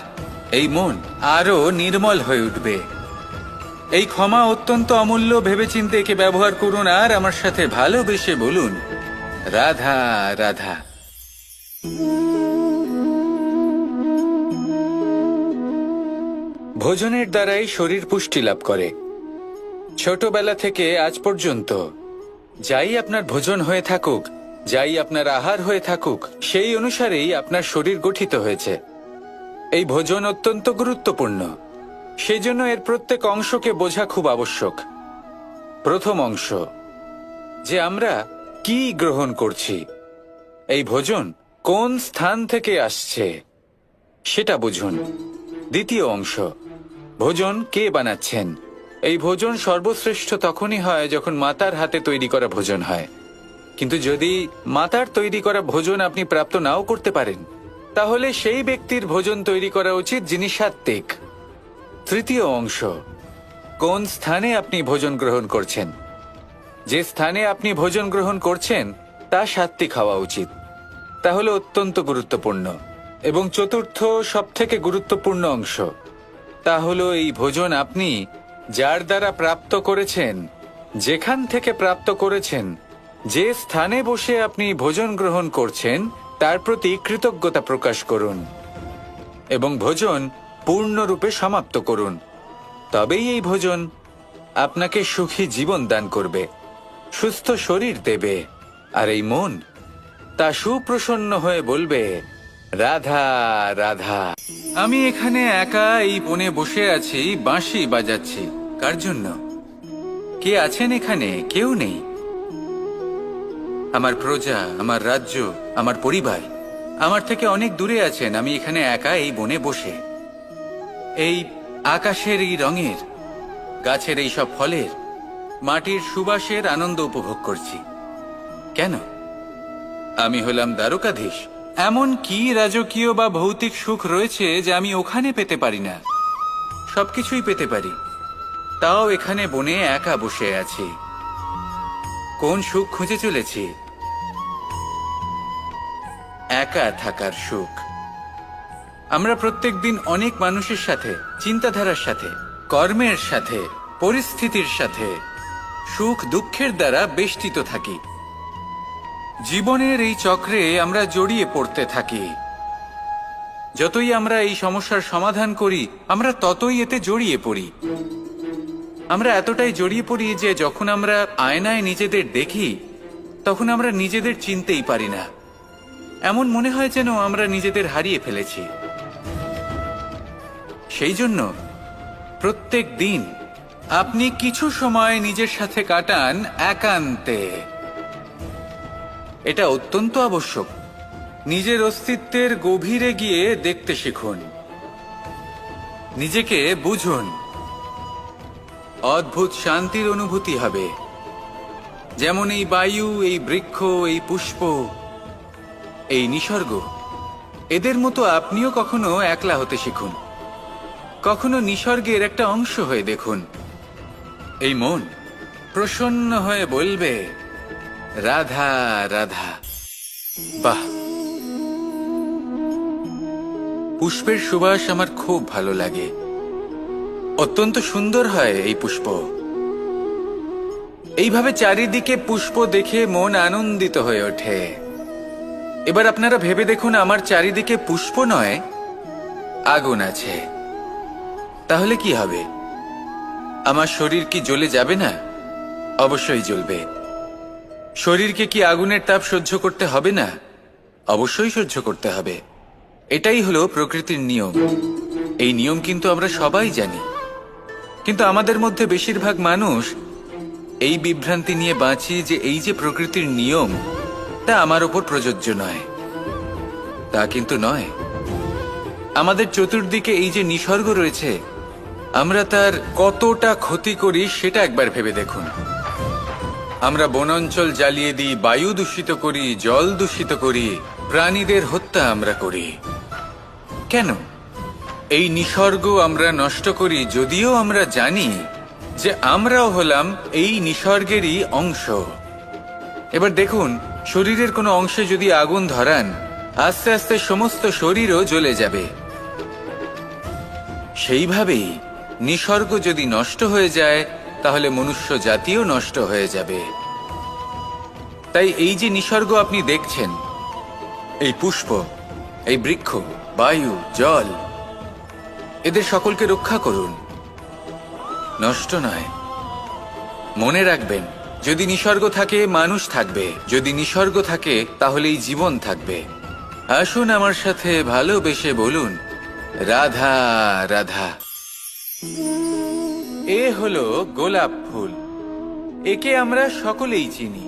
Speaker 1: এই মন আরো নির্মল হয়ে উঠবে। এই ক্ষমা অত্যন্ত অমূল্য। ভেবেচিন্তে একে ব্যবহার করুন, আর আমার সাথে ভালোবেসে বলুন, রাধা রাধা। ভোজনের দ্বারাই শরীর পুষ্টি লাভ করে। ছোটবেলা থেকে আজ পর্যন্ত যাই আপনার ভোজন হয়ে থাকুক, যাই আপনার আহার হয়ে থাকুক, সেই অনুসারেই আপনার শরীর গঠিত হয়েছে। এই ভোজন অত্যন্ত গুরুত্বপূর্ণ, সেই জন্য এর প্রত্যেক অংশকে বোঝা খুব আবশ্যক। প্রথম অংশ, যে আমরা কি গ্রহণ করছি, এই ভোজন কোন স্থান থেকে আসছে সেটা বুঝুন। দ্বিতীয় অংশ, ভোজন কে বানাচ্ছেন। এই ভোজন সর্বশ্রেষ্ঠ তখনই হয় যখন মাতার হাতে তৈরি করা ভোজন হয়। কিন্তু যদি মাতার তৈরি করা ভোজন আপনি প্রাপ্ত নাও করতে পারেন, তাহলে সেই ব্যক্তির ভোজন তৈরি করা উচিত যিনি সাত্ত্বিক। তৃতীয় অংশ, কোন স্থানে আপনি ভোজন গ্রহণ করছেন। যে স্থানে আপনি ভোজন গ্রহণ করছেন তা সাত্ত্বিক হওয়া উচিত। তাহলে অত্যন্ত গুরুত্বপূর্ণ। এবং চতুর্থ সবথেকে গুরুত্বপূর্ণ অংশ, তা হলো এই ভোজন আপনি যার দ্বারা প্রাপ্ত করেছেন, যেখান থেকে প্রাপ্ত করেছেন, যে স্থানে বসে আপনি ভোজন গ্রহণ করছেন, তার প্রতি কৃতজ্ঞতা প্রকাশ করুন এবং ভোজন পূর্ণরূপে সমাপ্ত করুন। তবেই এই ভোজন আপনাকে সুখী জীবন দান করবে, সুস্থ শরীর দেবে, আর এই মন তা সুপ্রসন্ন হয়ে বলবে, রাধা রাধা। আমি এখানে একা এই বনে বসে আছি, বাঁশি বাজাচ্ছি। কার জন্য? কে আছেন এখানে? কেউ নেই। আমার প্রজা, আমার রাজ্য, আমার পরিবার আমার থেকে অনেক দূরে আছেন। আমি এখানে একা এই বনে বসে এই আকাশের এই রঙের, গাছের এই সব ফলের, মাটির সুবাসের আনন্দ উপভোগ করছি। কেন? আমি হলাম দ্বারকাধীশ। এমন কি রাজকীয় বা ভৌতিক সুখ রয়েছে যে আমি ওখানে পেতে পারি না? সবকিছুই পেতে পারি, তাও এখানে বনে একা বসে আছি। কোন সুখ খুঁজে চলেছি? একা থাকার সুখ। আমরা প্রত্যেকদিন অনেক মানুষের সাথে, চিন্তাধারার সাথে, কর্মের সাথে, পরিস্থিতির সাথে, সুখ দুঃখের দ্বারা বেষ্টিত থাকি। জীবনের এই চক্রে আমরা জড়িয়ে পড়তে থাকি। যতই আমরা এই সমস্যার সমাধান করি, আমরা ততই এতে জড়িয়ে পড়ি। আমরা এতটাই জড়িয়ে পড়ি যে যখন আমরা আয়নায় নিজেদের দেখি, তখন আমরা নিজেদের চিনতেই পারি না। এমন মনে হয় যেন আমরা নিজেদের হারিয়ে ফেলেছি। সেই জন্য প্রত্যেক দিন আপনি কিছু সময় নিজের সাথে কাটান একান্তে। এটা অত্যন্ত আবশ্যক। নিজের অস্তিত্বের গভীরে গিয়ে দেখতে শিখুন, নিজেকে বুঝুন। অদ্ভুত শান্তির অনুভূতি হবে। যেমন এই বায়ু, এই বৃক্ষ, এই পুষ্প, এই নিসর্গ, এদের মতো আপনিও কখনো একলা হতে শিখুন। কখনো নিসর্গের একটা অংশ হয়ে দেখুন। এই মন প্রসন্ন হয়ে বলবে, রাধা রাধা। বাহ, পুষ্পের সুবাস আমার খুব ভালো লাগে। অত্যন্ত সুন্দর হয় এই পুষ্প। এইভাবে চারিদিকে পুষ্প দেখে মন আনন্দিত হয়ে ওঠে। এবার আপনারা ভেবে দেখুন, আমার চারিদিকে পুষ্প নয়, আগুন আছে। তাহলে কি হবে? আমার শরীর কি জ্বলে যাবে না? অবশ্যই জ্বলবে। শরীরকে কি আগুনের তাপ সহ্য করতে হবে না? অবশ্যই সহ্য করতে হবে। এটাই হলো প্রকৃতির নিয়ম। এই নিয়ম কিন্তু আমরা সবাই জানি, কিন্তু আমাদের মধ্যে বেশিরভাগ মানুষ এই বিভ্রান্তি নিয়ে বাঁচি যে এই যে প্রকৃতির নিয়ম, তা আমার ওপর প্রযোজ্য নয়। তা কিন্তু নয়। আমাদের চতুর্দিকে এই যে নিসর্গ রয়েছে, আমরা তার কতটা ক্ষতি করি সেটা একবার ভেবে দেখুন। আমরা বনাঞ্চল জ্বালিয়ে দিই, বায়ু দূষিত করি, জল দূষিত করি, প্রাণীদের হত্যা আমরা করি। কেন? এই নিসর্গ আমরা নষ্ট করি, যদিও আমরা জানি যে আমরাও হলাম এই নিসর্গেরই অংশ। এবার দেখুন, শরীরের কোনো অংশে যদি আগুন ধরান, আস্তে আস্তে সমস্ত শরীরও জ্বলে যাবে। সেইভাবেই নিসর্গ যদি নষ্ট হয়ে যায়, তাহলে মনুষ্য জাতিও নষ্ট হয়ে যাবে। তাই এই যে নিসর্গ আপনি দেখছেন, এই পুষ্প, এই বৃক্ষ, বায়ু, জল, এদের সকলকে রক্ষা করুন, নষ্ট নয়। মনে রাখবেন, যদি নিসর্গ থাকে মানুষ থাকবে, যদি নিসর্গ থাকে তাহলেই জীবন থাকবে। আসুন আমার সাথে ভালোবেসে বলুন, রাধা রাধা। এ হলো গোলাপ ফুল। একে আমরা সকলেই চিনি।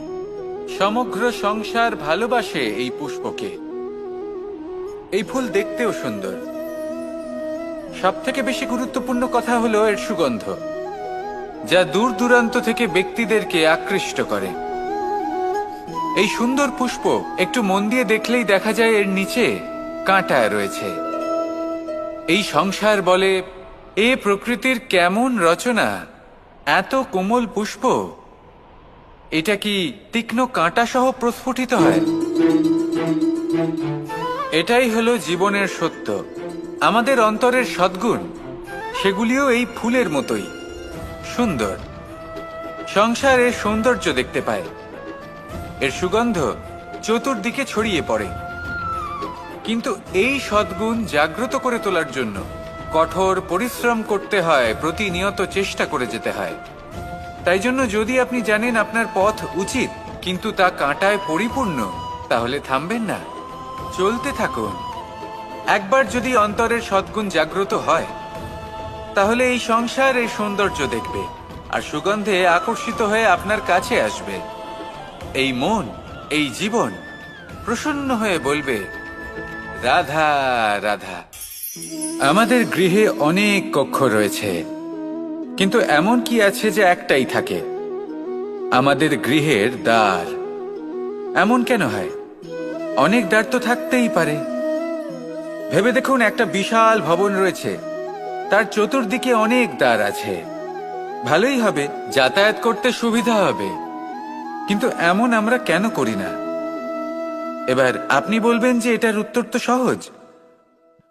Speaker 1: সমগ্র সংসার ভালোবাসে এই পুষ্পকে। এই ফুল দেখতেও সুন্দর। সবথেকে বেশি গুরুত্বপূর্ণ কথা হলো এর সুগন্ধ, যা দূর দূরান্ত থেকে ব্যক্তিদেরকে আকৃষ্ট করে। এই সুন্দর পুষ্প একটু মন দিয়ে দেখলেই দেখা যায় এর নিচে কাঁটা রয়েছে। এই সংসার বলে, এ প্রকৃতির কেমন রচনা, এত কোমল পুষ্প, এটা কি তীক্ষ্ণ কাঁটা সহ প্রস্ফুটিত হয়? এটাই হলো জীবনের সত্য। আমাদের অন্তরের সদ্গুণ, সেগুলিও এই ফুলের মতোই সুন্দর। সংসারের সৌন্দর্য দেখতে পায়, এর সুগন্ধ চতুর্দিকে ছড়িয়ে পড়ে। কিন্তু এই সদ্গুণ জাগ্রত করে তোলার জন্য কঠোর পরিশ্রম করতে হয়, প্রতিনিয়ত চেষ্টা করে যেতে হয়। তাই জন্য যদি আপনি জানেন আপনার পথ উচিত, কিন্তু তা কাঁটায় পরিপূর্ণ, তাহলে থামবেন না, চলতে থাকুন। একবার যদি অন্তরের সদ্গুণ জাগ্রত হয়, তাহলে এই সংসার এই সৌন্দর্য দেখবে আর সুগন্ধে আকর্ষিত হয়ে আপনার কাছে আসবে। এই মন, এই জীবন প্রসন্ন হয়ে বলবে, রাধা রাধা। আমাদের গৃহে অনেক কক্ষ রয়েছে, কিন্তু এমন কি আছে যে একটাই থাকে? আমাদের গৃহের দ্বার। এমন কেন হয়? অনেক দ্বার তো থাকতেই পারে। ভেবে দেখুন, একটা বিশাল ভবন রয়েছে, তার চতুর্দিকে অনেক দ্বার আছে। ভালোই হবে, যাতায়াত করতে সুবিধা হবে, কিন্তু এমন আমরা কেন করি না? এবার আপনি বলবেন যে এটার উত্তর তো সহজ।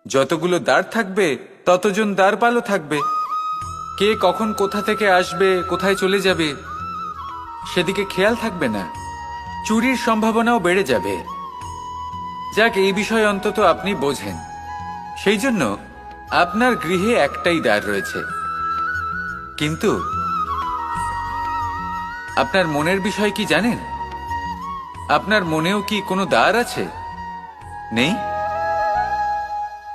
Speaker 1: যতগুলো দ্বার থাকবে, ততজন দ্বারপালও থাকবে। কে কখন কোথা থেকে আসবে, কোথায় চলে যাবে, সেদিকে খেয়াল থাকবে না। চুরির সম্ভাবনাও বেড়ে যাবে। যাক, এই বিষয়ে অন্তত আপনি বোঝেন। সেই জন্য আপনার গৃহে একটাই দ্বার রয়েছে। কিন্তু আপনার মনের বিষয় কি জানেন? আপনার মনেও কি কোনো দ্বার আছে? নেই?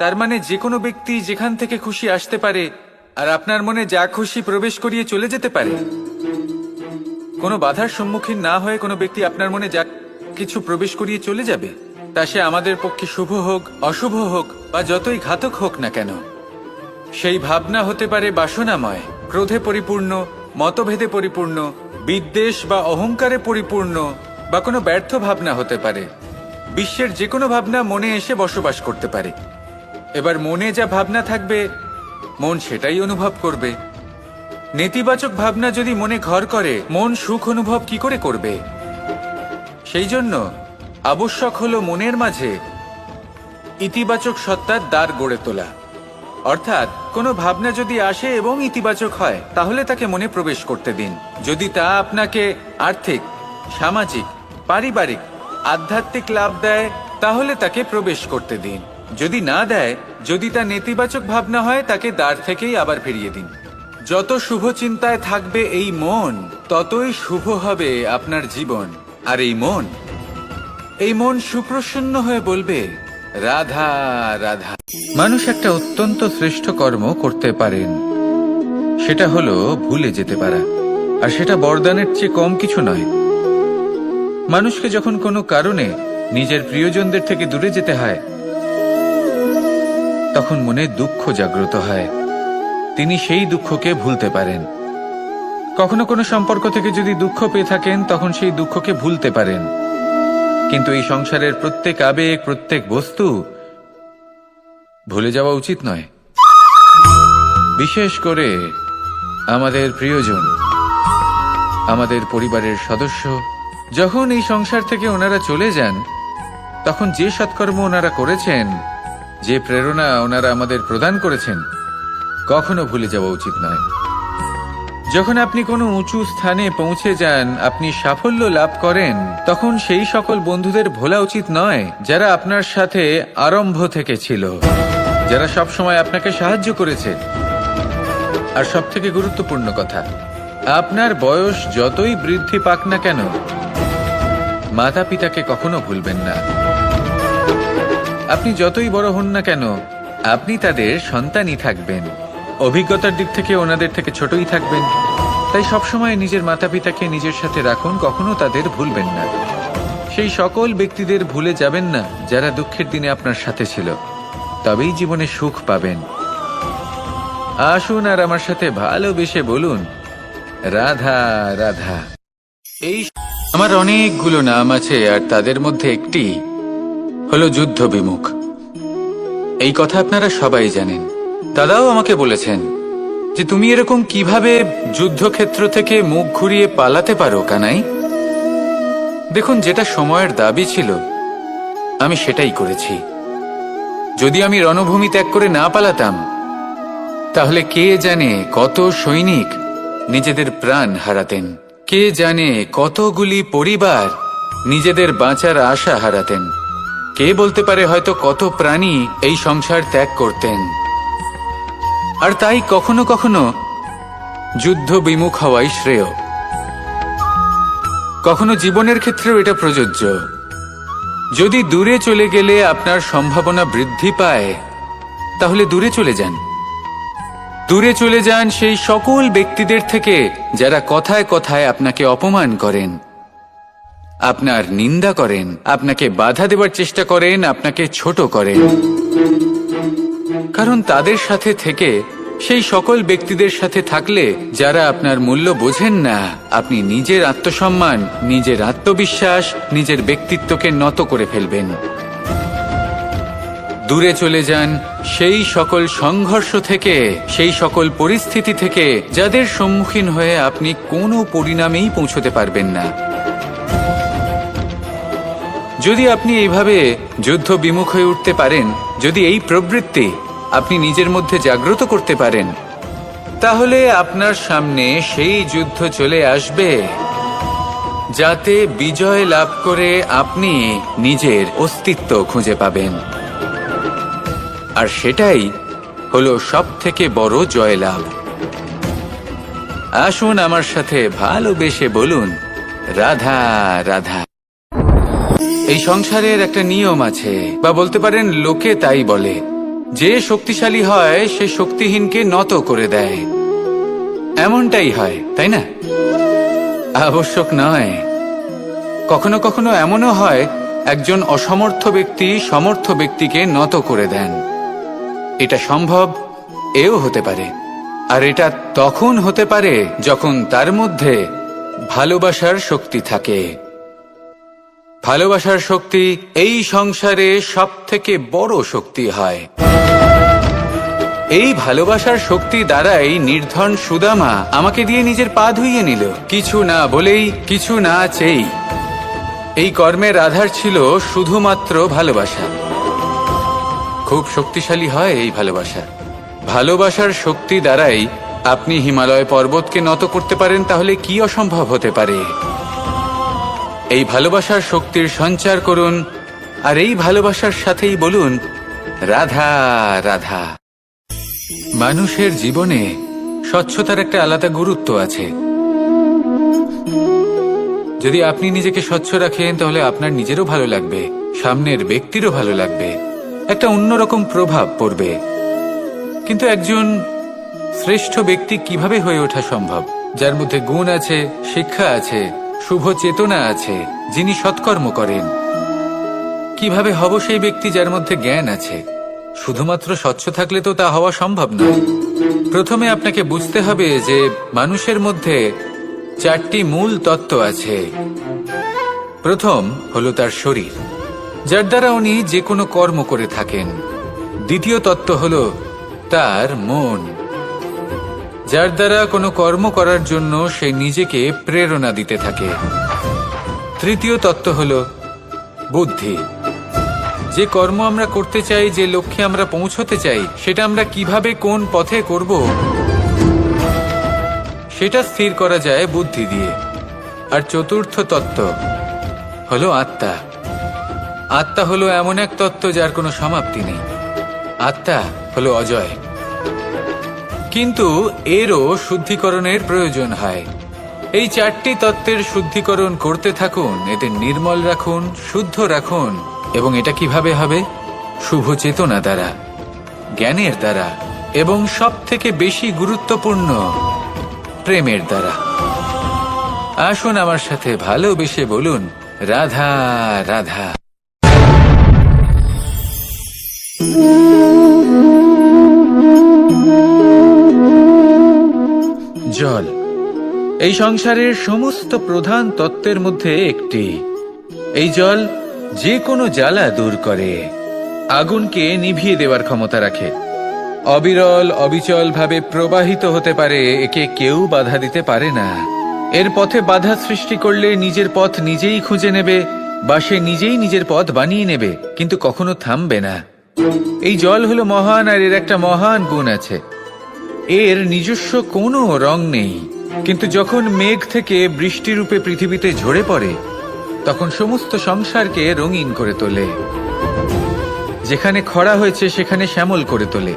Speaker 1: তার মানে যে কোনো ব্যক্তি যেখান থেকে খুশি আসতে পারে, আর আপনার মনে যা খুশি প্রবেশ করিয়ে চলে যেতে পারে। কোনো বাধার সম্মুখীন না হয়ে কোনো ব্যক্তি আপনার মনে যা কিছু প্রবেশ করিয়ে চলে যাবে, তা সে আমাদের পক্ষে শুভ হোক, অশুভ হোক, বা যতই ঘাতক হোক না কেন। সেই ভাবনা হতে পারে বাসনাময়, ক্রোধে পরিপূর্ণ, মতভেদে পরিপূর্ণ, বিদ্বেষ বা অহংকারে পরিপূর্ণ, বা কোনো ব্যর্থ ভাবনা হতে পারে। বিশ্বের যে কোনো ভাবনা মনে এসে বসবাস করতে পারে। এবার মনে যা ভাবনা থাকবে, মন সেটাই অনুভব করবে। নেতিবাচক ভাবনা যদি মনে ঘর করে, মন সুখ অনুভব কি করে করবে? সেই জন্য আবশ্যক হলো মনের মাঝে ইতিবাচক সত্তার দ্বার গড়ে তোলা। অর্থাৎ কোনো ভাবনা যদি আসে এবং ইতিবাচক হয়, তাহলে তাকে মনে প্রবেশ করতে দিন। যদি তা আপনাকে আর্থিক, সামাজিক, পারিবারিক, আধ্যাত্মিক লাভ দেয়, তাহলে তাকে প্রবেশ করতে দিন। যদি না দেয়, যদি তা নেতিবাচক ভাবনা হয়, তাকে দ্বার থেকেই আবার ফিরিয়ে দিন। যত শুভ চিন্তায় থাকবে এই মন, ততই শুভ হবে আপনার জীবন। আর এই মন সুপ্রসন্ন হয়ে বলবে, রাধা রাধা। মানুষ একটা অত্যন্ত শ্রেষ্ঠ কর্ম করতে পারেন, সেটা হলো ভুলে যেতে পারা। আর সেটা বরদানের চেয়ে কম কিছু নয়। মানুষকে যখন কোনো কারণে নিজের প্রিয়জনদের থেকে দূরে যেতে হয়, তখন মনে দুঃখ জাগ্রত হয়। তিনি সেই দুঃখকে ভুলতে পারেন। কখনো কোনো সম্পর্ক থেকে যদি দুঃখ পেয়ে থাকেন, তখন সেই দুঃখকে ভুলতে পারেন। কিন্তু এই সংসারের প্রত্যেক আবেগ, প্রত্যেক বস্তু ভুলে যাওয়া উচিত নয়। বিশেষ করে আমাদের প্রিয়জন, আমাদের পরিবারের সদস্য। যখন এই সংসার থেকে ওনারা চলে যান, তখন যে সৎকর্ম ওনারা করেছেন, যে প্রেরণা ওনারা আমাদের প্রদান করেছেন, কখনো ভুলে যাওয়া উচিত নয়। যখন আপনি কোনো উঁচু স্থানে পৌঁছে যান, আপনি সাফল্য লাভ করেন, তখন সেই সকল বন্ধুদের ভোলা উচিত নয় যারা আপনার সাথে আরম্ভ থেকে ছিল, যারা সব সময় আপনাকে সাহায্য করেছে। আর সবথেকে গুরুত্বপূর্ণ কথা, আপনার বয়স যতই বৃদ্ধি পাক না কেন, মাতা পিতাকে কখনো ভুলবেন না। আপনি যতই বড় হন না কেন, আপনি তাদের সন্তানই থাকবেন। অভিজ্ঞতার দিক থেকে ওনাদের থেকে ছোটই থাকবেন। তাই সবসময় নিজের মাতা পিতাকে নিজের সাথে রাখুন, কখনো তাদের ভুলবেন না। সেই সকল ব্যক্তিদের ভুলে যাবেন না যারা দুঃখের দিনে আপনার সাথে ছিল, তবেই জীবনে সুখ পাবেন। আসুন আর আমার সাথে ভালোবেসে বলুন, রাধা রাধা। এই আমার অনেকগুলো নাম আছে, আর তাদের মধ্যে একটি হলো যুদ্ধ বিমুখ। এই কথা আপনারা সবাই জানেন। দাদাও আমাকে বলেছেন যে তুমি এরকম কিভাবে যুদ্ধক্ষেত্র থেকে মুখ ঘুরিয়ে পালাতে পারো কানাই। দেখুন, যেটা সময়ের দাবি ছিল আমি সেটাই করেছি। যদি আমি রণভূমি ত্যাগ করে না পালাতাম, তাহলে কে জানে কত সৈনিক নিজেদের প্রাণ হারাতেন, কে জানে কতগুলি পরিবার নিজেদের বাঁচার আশা হারাতেন, কে বলতে পারে হয়তো কত প্রাণী এই সংসার ত্যাগ করতেন। আর তাই কখনো কখনো যুদ্ধ বিমুখ হওয়াই শ্রেয়। কখনো জীবনের ক্ষেত্রেও এটা প্রযোজ্য। যদি দূরে চলে গেলে আপনার সম্ভাবনা বৃদ্ধি পায়, তাহলে দূরে চলে যান। দূরে চলে যান সেই সকল ব্যক্তিদের থেকে যারা কথায় কথায় আপনাকে অপমান করেন, আপনার নিন্দা করেন, আপনাকে বাধা দেবার চেষ্টা করেন, আপনাকে ছোট করেন। কারণ তাদের সাথে থেকে, সেই সকল ব্যক্তিদের সাথে থাকলে যারা আপনার মূল্য বোঝেন না, আপনি নিজের আত্মসম্মান, নিজের আত্মবিশ্বাস, নিজের ব্যক্তিত্বকে নত করে ফেলবেন। দূরে চলে যান সেই সকল সংঘর্ষ থেকে, সেই সকল পরিস্থিতি থেকে যাদের সম্মুখীন হয়ে আপনি কোনো পরিণামেই পৌঁছতে পারবেন না। যদি আপনি এইভাবে যুদ্ধ বিমুখ হয়ে উঠতে পারেন, যদি এই প্রবৃত্তি আপনি নিজের মধ্যে জাগ্রত করতে পারেন, তাহলে আপনার সামনে সেই যুদ্ধ চলে আসবে যাতে বিজয় লাভ করে আপনি নিজের অস্তিত্ব খুঁজে পাবেন। আর সেটাই হলো সবথেকে বড় জয়লাভ। আসুন আমার সাথে ভালোবেসে বলুন, রাধা রাধা। এই সংসারের একটা নিয়ম আছে, বা বলতে পারেন লোকে তাই বলে, যে শক্তিশালী হয় সে শক্তিহীনকে নত করে দেয়। এমনটাই হয়, তাই না? আবশ্যক নয়। কখনো কখনো এমনও হয় একজন অসমর্থ ব্যক্তি সমর্থ ব্যক্তিকে নত করে দেন। এটা সম্ভব, এও হতে পারে। আর এটা তখন হতে পারে যখন তার মধ্যে ভালোবাসার শক্তি থাকে। ভালোবাসার শক্তি এই সংসারে সবথেকে বড় শক্তি হয়। এই ভালোবাসার শক্তি দ্বারাই নির্ধন সুদামা আমাকে দিয়ে নিজের পা ধুইয়ে নিল, কিছু না বলেই, কিছু না চেয়েই। এই কর্মের আধার ছিল শুধুমাত্র ভালোবাসা। খুব শক্তিশালী হয় এই ভালোবাসা। ভালোবাসার শক্তি দ্বারাই আপনি হিমালয় পর্বতকে নত করতে পারেন, তাহলে কি অসম্ভব হতে পারে? এই ভালোবাসার শক্তির সঞ্চার করুন আর এই ভালোবাসার সাথেই বলুন রাধা রাধা। মানুষের জীবনে স্বচ্ছতার একটা আলাদা গুরুত্ব আছে। যদি আপনি নিজেকে স্বচ্ছ রাখেন তাহলে আপনার নিজেরও ভালো লাগবে, সামনের ব্যক্তিরও ভালো লাগবে, একটা অন্যরকম প্রভাব পড়বে। কিন্তু একজন শ্রেষ্ঠ ব্যক্তি কিভাবে হয়ে ওঠা সম্ভব? যার মধ্যে গুণ আছে, শিক্ষা আছে, শুভ চেতনা আছে, যিনি সৎকর্ম করেন। কিভাবে হব সেই ব্যক্তি যার মধ্যে জ্ঞান আছে? শুধুমাত্র স্বচ্ছ থাকলে তো তা হওয়া সম্ভব নয়। প্রথমে আপনাকে বুঝতে হবে যে মানুষের মধ্যে 4টি মূল তত্ত্ব আছে। প্রথম হলো তার শরীর, যার দ্বারা উনি যে কোনো কর্ম করে থাকেন। দ্বিতীয় তত্ত্ব হলো তার মন, যার দ্বারা কোনো কর্ম করার জন্য সে নিজেকে প্রেরণা দিতে থাকে। তৃতীয় তত্ত্ব হলো বুদ্ধি, যে কর্ম আমরা করতে চাই, যে লক্ষ্যে আমরা পৌঁছতে চাই, সেটা আমরা কিভাবে কোন পথে করব সেটা স্থির করা যায় বুদ্ধি দিয়ে। আর চতুর্থ তত্ত্ব হলো আত্মা। আত্মা হলো এমন এক তত্ত্ব যার কোনো সমাপ্তি নেই। আত্মা হলো অজয়। কিন্তু এরও শুদ্ধিকরণের প্রয়োজন হয়। এই 4টি তত্ত্বের শুদ্ধিকরণ করতে থাকুন, এদের নির্মল রাখুন, শুদ্ধ রাখুন। এবং এটা কিভাবে হবে? শুভ চেতনা দ্বারা, জ্ঞানের দ্বারা, এবং সব থেকে বেশি গুরুত্বপূর্ণ প্রেমের দ্বারা। আসুন আমার সাথে ভালোবেসে বলুন রাধা রাধা। জল এই সংসারের সমস্ত প্রধান তত্ত্বের মধ্যে একটি। এই জল যে কোনো জ্বালা দূর করে, আগুনকে নিভিয়ে দেওয়ার ক্ষমতা রাখে, অবিরল অবিচল ভাবে প্রবাহিত হতে পারে, একে কেউ বাধা দিতে পারে না। এর পথে বাধা সৃষ্টি করলে নিজের পথ নিজেই খুঁজে নেবে, বা সে নিজেই নিজের পথ বানিয়ে নেবে, কিন্তু কখনো থামবে না। এই জল হলো মহান, আর এর একটা মহান গুণ আছে, এর নিজস্ব কোনো রং নেই। কিন্তু যখন মেঘ থেকে বৃষ্টি রূপে পৃথিবীতে ঝরে পড়ে, তখন সমস্ত সংসারকে রঙিন করে তোলে। যেখানে খরা হয়েছে সেখানে শ্যামল করে তোলে,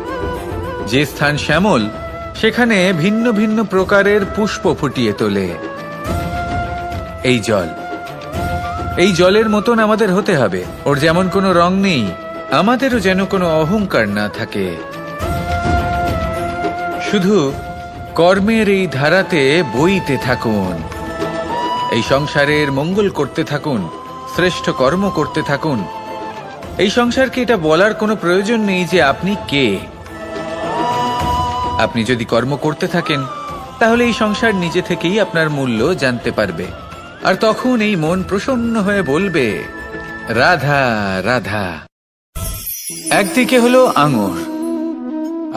Speaker 1: যে স্থান শ্যামল সেখানে ভিন্ন ভিন্ন প্রকারের পুষ্প ফুটিয়ে তোলে। এই জল, এই জলের মতন আমাদের হতে হবে। ওর যেমন কোনো রং নেই, আমাদেরও যেন কোনো অহংকার না থাকে। শুধু কর্মের এই ধারাতে বইতে থাকুন, এই সংসারের মঙ্গল করতে থাকুন, শ্রেষ্ঠ কর্ম করতে থাকুন। এই সংসারকে এটা বলার কোনো প্রয়োজন নেই যে আপনি কে। আপনি যদি কর্ম করতে থাকেন তাহলে এই সংসার নিজে থেকেই আপনার মূল্য জানতে পারবে, আর তখন এই মন প্রসন্ন হয়ে বলবে রাধা রাধা। একদিকে হলো আঙুর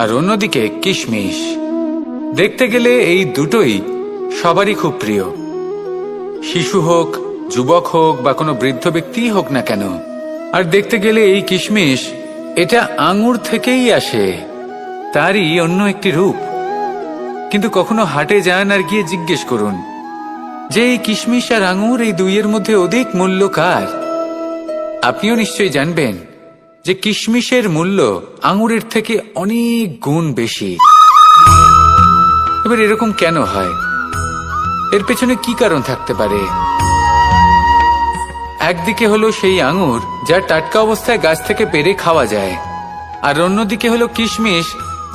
Speaker 1: আর অন্যদিকে কিশমিশ। দেখতে গেলে এই দুটোই সবারই খুব প্রিয়, শিশু হোক, যুবক হোক, বা কোনো বৃদ্ধ ব্যক্তিই হোক না কেন। আর দেখতে গেলে এই কিশমিশ, এটা আঙুর থেকেই আসে, তারই অন্য একটি রূপ। কিন্তু কখনো হাটে যান আর গিয়ে জিজ্ঞেস করুন যে এই কিশমিশ আর আঙুর, এই দুইয়ের মধ্যে অধিক মূল্য কার? আপনিও নিশ্চয়ই জানবেন যে কিশমিশের মূল্য আঙুরের থেকে অনেক গুণ বেশি। এবার এরকম কেন হয়? এর পেছনে কি কারণ থাকতে পারে? একদিকে হলো সেই আঙুর যা টাটকা অবস্থায় গাছ থেকে পেড়ে খাওয়া যায়, আর অন্যদিকে হলো কিশমিশ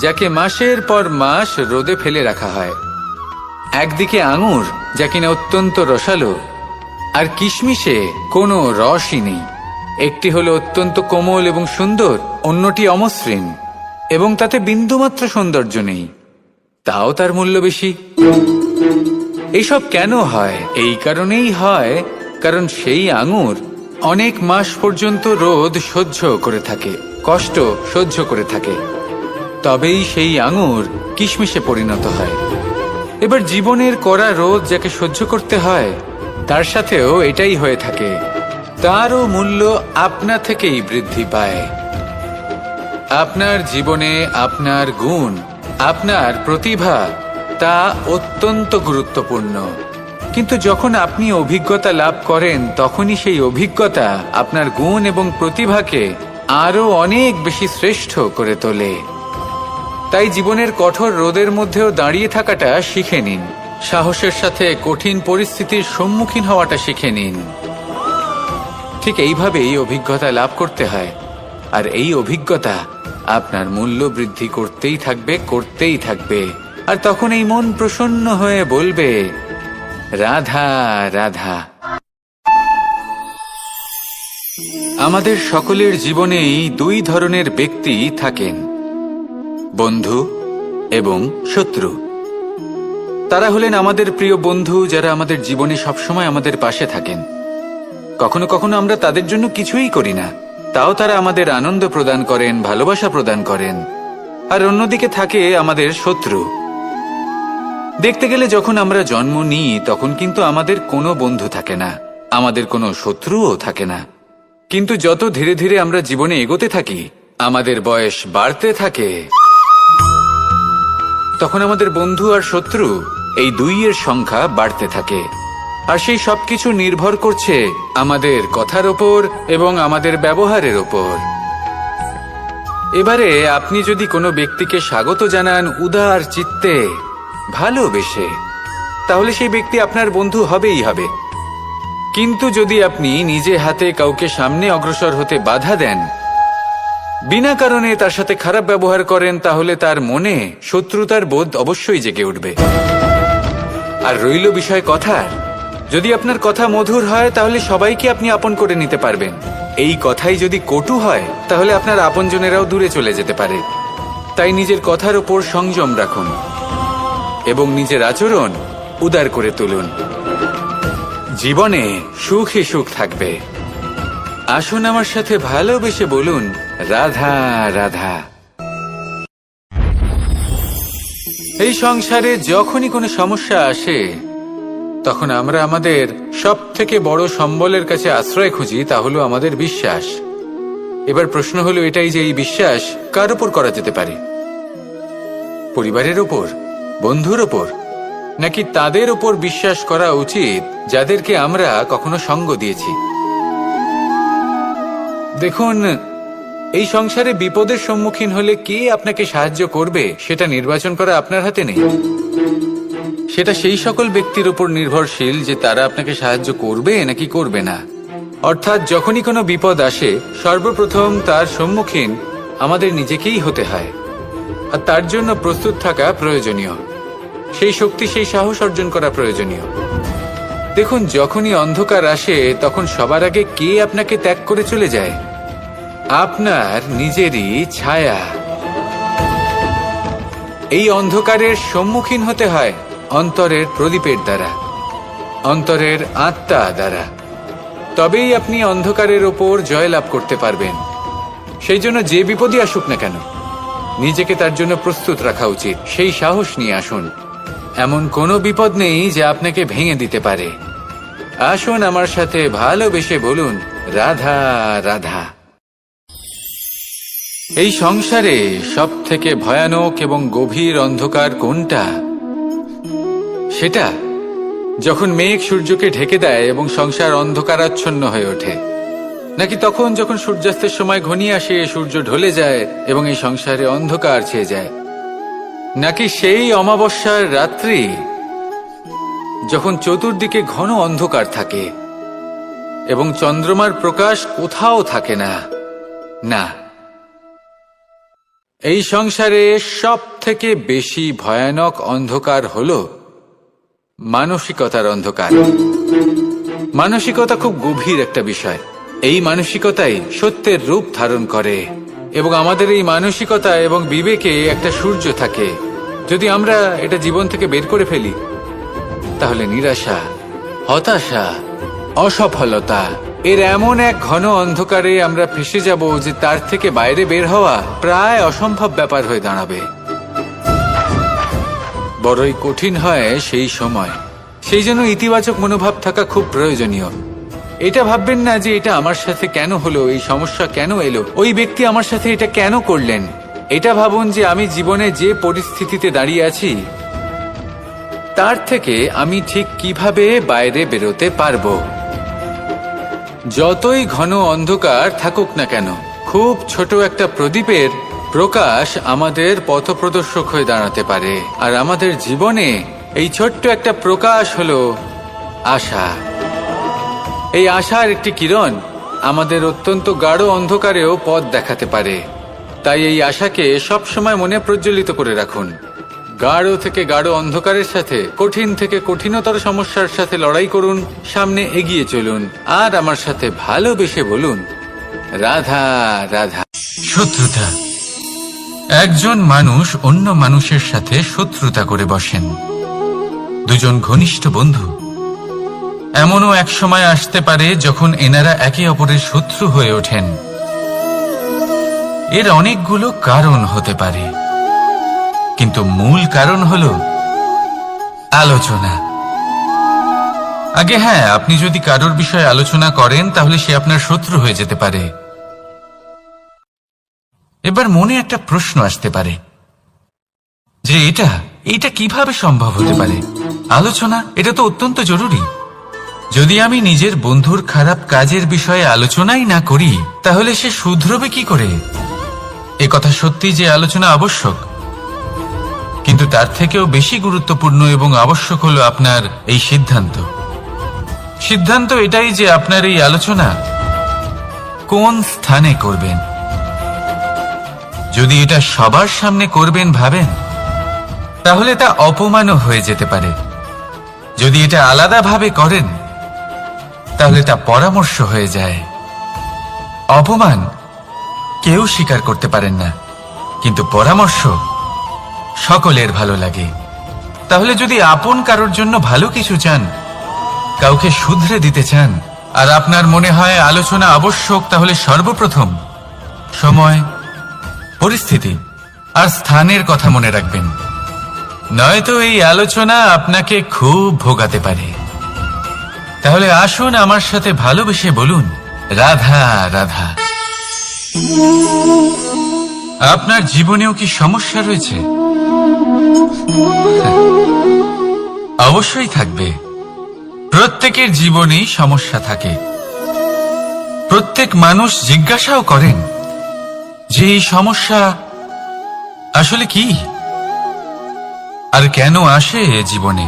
Speaker 1: যাকে মাসের পর মাস রোদে ফেলে রাখা হয়। একদিকে আঙুর যা কিনা অত্যন্ত রসালো, আর কিশমিশে কোনো রসই নেই। একটি হলো অত্যন্ত কোমল এবং সুন্দর, অন্যটি অমসৃণ এবং তাতে বিন্দুমাত্র সৌন্দর্য নেই, তাও তার মূল্য বেশি। এইসব কেন হয়? এই কারণেই হয় কারণ সেই আঙুর অনেক মাস পর্যন্ত রোদ সহ্য করে থাকে, কষ্ট সহ্য করে থাকে, তবেই সেই আঙুর কিশমিশে পরিণত হয়। এবার জীবনের কড়া রোদ যাকে সহ্য করতে হয়, তার সাথেও এটাই হয়ে থাকে, তারও মূল্য আপনা থেকেই বৃদ্ধি পায়। আপনার জীবনে আপনার গুণ, আপনার প্রতিভা, তা অত্যন্ত গুরুত্বপূর্ণ। কিন্তু যখন আপনি অভিজ্ঞতা লাভ করেন তখনই সেই অভিজ্ঞতা আপনার গুণ এবং প্রতিভাকে আরো অনেক বেশি শ্রেষ্ঠ করে তোলে। তাই জীবনের কঠোর রোদের মধ্যেও দাঁড়িয়ে থাকাটা শিখে নিন, সাহসের সাথে কঠিন পরিস্থিতির সম্মুখীন হওয়াটা শিখে নিন। ঠিক এইভাবেই অভিজ্ঞতা লাভ করতে হয়, আর এই অভিজ্ঞতা আপনার মূল্য বৃদ্ধি করতেই থাকবে। আর তখন এই মন প্রসন্ন হয়ে বলবে, রাধা রাধা। আমাদের সকলের জীবনেই দুই ধরনের ব্যক্তি থাকেন, বন্ধু এবং শত্রু। তারা হলেন আমাদের প্রিয় বন্ধু, যারা আমাদের জীবনে সবসময় আমাদের পাশে থাকেন। কখনো কখনো আমরা তাদের জন্য কিছুই করি না, তাও তারা আমাদের আনন্দ প্রদান করেন, ভালোবাসা প্রদান করেন। আর অন্যদিকে থাকে আমাদের শত্রু। দেখতে গেলে যখন আমরা জন্ম নিই তখন কিন্তু আমাদের কোনো বন্ধু থাকে না, আমাদের কোনো শত্রুও থাকে না। কিন্তু যত ধীরে ধীরে আমরা জীবনে এগোতে থাকি, আমাদের বয়স বাড়তে থাকে, তখন আমাদের বন্ধু আর শত্রু এই দুইয়ের সংখ্যা বাড়তে থাকে। আর সেই সবকিছু নির্ভর করছে আমাদের কথার ওপর এবং আমাদের ব্যবহারের ওপর। এবারে আপনি যদি কোনো ব্যক্তিকে স্বাগত জানান উদার চিত্তে, ভালোবেসে, তাহলে সেই ব্যক্তি আপনার বন্ধু হবেই হবে। কিন্তু যদি আপনি নিজে হাতে কাউকে সামনে অগ্রসর হতে বাধা দেন, বিনা কারণে তার সাথে খারাপ ব্যবহার করেন, তাহলে তার মনে শত্রুতার বোধ অবশ্যই জেগে উঠবে। আর রইল বিষয় কথার, যদি আপনার কথা মধুর হয় তাহলে সবাইকে আপনি আপন করে নিতে পারবেন। এই কথাই যদি কটু হয় তাহলে আপনার আপনজনেরাও দূরে চলে যেতে পারে। তাই নিজের কথার উপর সংযম রাখুন এবং নিজের আচরণ উদার করে তুলুন। জীবনে সুখে সুখ থাকবে। আসুন আমার সাথে ভালোবেসে বলুন, রাধা রাধা। এই সংসারে যখনই কোনো সমস্যা আসে তখন আমরা আমাদের সব থেকে বড় সম্বলের কাছে আশ্রয় খুঁজি, তা হলো আমাদের বিশ্বাস। এবার প্রশ্ন হলো এটাই যে এই বিশ্বাস কার উপর করা যেতে পারে? পরিবারের উপর, বন্ধুর উপর, নাকি তাদের উপর বিশ্বাস করা উচিত যাদেরকে আমরা কখনো সঙ্গ দিয়েছি? দেখুন, এই সংসারে বিপদের সম্মুখীন হলে কে আপনাকে সাহায্য করবে সেটা নির্বাচন করা আপনার হাতে নেই। সেটা সেই সকল ব্যক্তির উপর নির্ভরশীল যে তারা আপনাকে সাহায্য করবে নাকি করবে না। অর্থাৎ যখনই কোনো বিপদ আসে সর্বপ্রথম তার সম্মুখীন আমাদের নিজেকেই হতে হয়, আর তার জন্য প্রস্তুত থাকা প্রয়োজনীয়। সেই শক্তি, সেই সাহস অর্জন করা প্রয়োজনীয়। দেখুন, যখনই অন্ধকার আসে তখন সবার আগে কে আপনাকে ত্যাগ করে চলে যায়? আপনার নিজেরই ছায়া। এই অন্ধকারের সম্মুখীন হতে হয় অন্তরের প্রদীপের দ্বারা, অন্তরের আত্মা দ্বারা। তবেই আপনি অন্ধকারের ওপর জয়লাভ করতে পারবেন। সেই জন্য যে বিপদই আসুক না কেন, নিজেকে তার জন্য প্রস্তুত রাখা উচিত। সেই সাহস নিয়ে আসুন। এমন কোনো বিপদ নেই যা আপনাকে ভেঙে দিতে পারে। আসুন আমার সাথে ভালোবেসে বলুন, রাধা রাধা। এই সংসারে সব থেকে ভয়ানক এবং গভীর অন্ধকার কোনটা? সেটা যখন মেঘ সূর্যকে ঢেকে দেয় এবং সংসার অন্ধকারাচ্ছন্ন হয়ে ওঠে, নাকি তখন যখন সূর্যাস্তের সময় ঘনিয়ে আসে, সূর্য ঢলে যায় এবং এই সংসারে অন্ধকার ছেয়ে যায়, নাকি সেই অমাবস্যার রাত্রি যখন চতুর্দিকে ঘন অন্ধকার থাকে এবং চন্দ্রমার প্রকাশ কোথাও থাকে না? না, এই সংসারে সব থেকে বেশি ভয়ানক অন্ধকার হলো মানসিকতার অন্ধকার। মানসিকতা খুব গভীর একটা বিষয়। এই মানসিকতাই সত্যের রূপ ধারণ করে এবং আমাদের এই মানসিকতা এবং বিবেকে একটা সূর্য থাকে। যদি আমরা এটা জীবন থেকে বের করে ফেলি তাহলে নিরাশা, হতাশা, অসফলতা এর এমন এক ঘন অন্ধকারে আমরা ফেসে যাব যে তার থেকে বাইরে বের হওয়া প্রায় অসম্ভব ব্যাপার হয়ে দাঁড়াবে। বড়ই কঠিন হয় সেই সময়। সেই জন্য ইতিবাচক মনোভাব থাকা খুব প্রয়োজনীয়। এটা ভাববেন না যে এটা আমার সাথে কেন হলো, এই সমস্যা কেন এলো, ওই ব্যক্তি আমার সাথে এটা কেন করলেন। এটা ভাবুন যে আমি জীবনে যে পরিস্থিতিতে দাঁড়িয়ে আছি তার থেকে আমি ঠিক কিভাবে বাইরে বেরোতে পারবো। যতই ঘন অন্ধকার থাকুক না কেন, খুব ছোট একটা প্রদীপের প্রকাশ আমাদের পথপ্রদর্শক হয়ে দাঁড়াতে পারে। আর আমাদের জীবনে এই ছোট্ট একটা প্রকাশ হলো আশা। এই আশার একটি কিরণ আমাদের অত্যন্ত গাঢ় অন্ধকারেও পথ দেখাতে পারে। তাই এই আশাকে সবসময় মনে প্রজ্বলিত করে রাখুন। গাঢ় থেকে গাঢ় অন্ধকারের সাথে, কঠিন থেকে কঠিনতর সমস্যার সাথে লড়াই করুন, সামনে এগিয়ে চলুন, আর আমার সাথে ভালোবেসে বলুন, রাধা রাধা। শত্রুতা। একজন মানুষ অন্য মানুষের সাথে শত্রুতা করে বসেন। দুজন ঘনিষ্ঠ বন্ধু, এমনও এক সময় আসতে পারে যখন এনারা একে অপরের শত্রু হয়ে ওঠেন। এর অনেকগুলো কারণ হতে পারে, কিন্তু মূল কারণ হলো আলোচনা। আগে হ্যাঁ, আপনি যদি কারোর বিষয়ে আলোচনা করেন তাহলে সে আপনার শত্রু হয়ে যেতে পারে। এবার মনে একটা প্রশ্ন আসতে পারে যে এটা কিভাবে সম্ভব হতে পারে? আলোচনা, এটা তো অত্যন্ত জরুরি। যদি আমি নিজের বন্ধুর খারাপ কাজের বিষয়ে আলোচনাই না করি তাহলে সে শুধরবে কি করে? এ কথা সত্যি যে আলোচনা আবশ্যক, কিন্তু তার থেকেও বেশি গুরুত্বপূর্ণ এবং আবশ্যক হলো আপনার এই সিদ্ধান্ত। সিদ্ধান্ত এটাই যে আপনার এই আলোচনা কোন স্থানে করবেন। যদি এটা সবার সামনে করবেন ভাবেন, তাহলে তা অপমানও হয়ে যেতে পারে। যদি এটা আলাদাভাবে করেন তাহলে তা পরামর্শ হয়ে যায়। অপমান কেউ স্বীকার করতে পারেন না, কিন্তু পরামর্শ সকলের ভালো লাগে। তাহলে যদি আপন কারোর জন্য ভালো কিছু চান, কাউকে শুধরে দিতে চান, আর আপনার মনে হয় আলোচনা আবশ্যক, তাহলে সর্বপ্রথম সময়, পরিস্থিতি আর স্থানের কথা মনে রাখবেন। নয়তো এই আলোচনা আপনাকে খুব ভোগাতে পারে। তাহলে আসুন আমার সাথে ভালোবেসে বলুন, রাধা রাধা। আপনার জীবনেও কি সমস্যা রয়েছে? অবশ্যই থাকবে। প্রত্যেকের জীবনেই সমস্যা থাকে। প্রত্যেক মানুষ জিজ্ঞাসাও করেন যে এই সমস্যা আসলে কি আর কেন আসে জীবনে।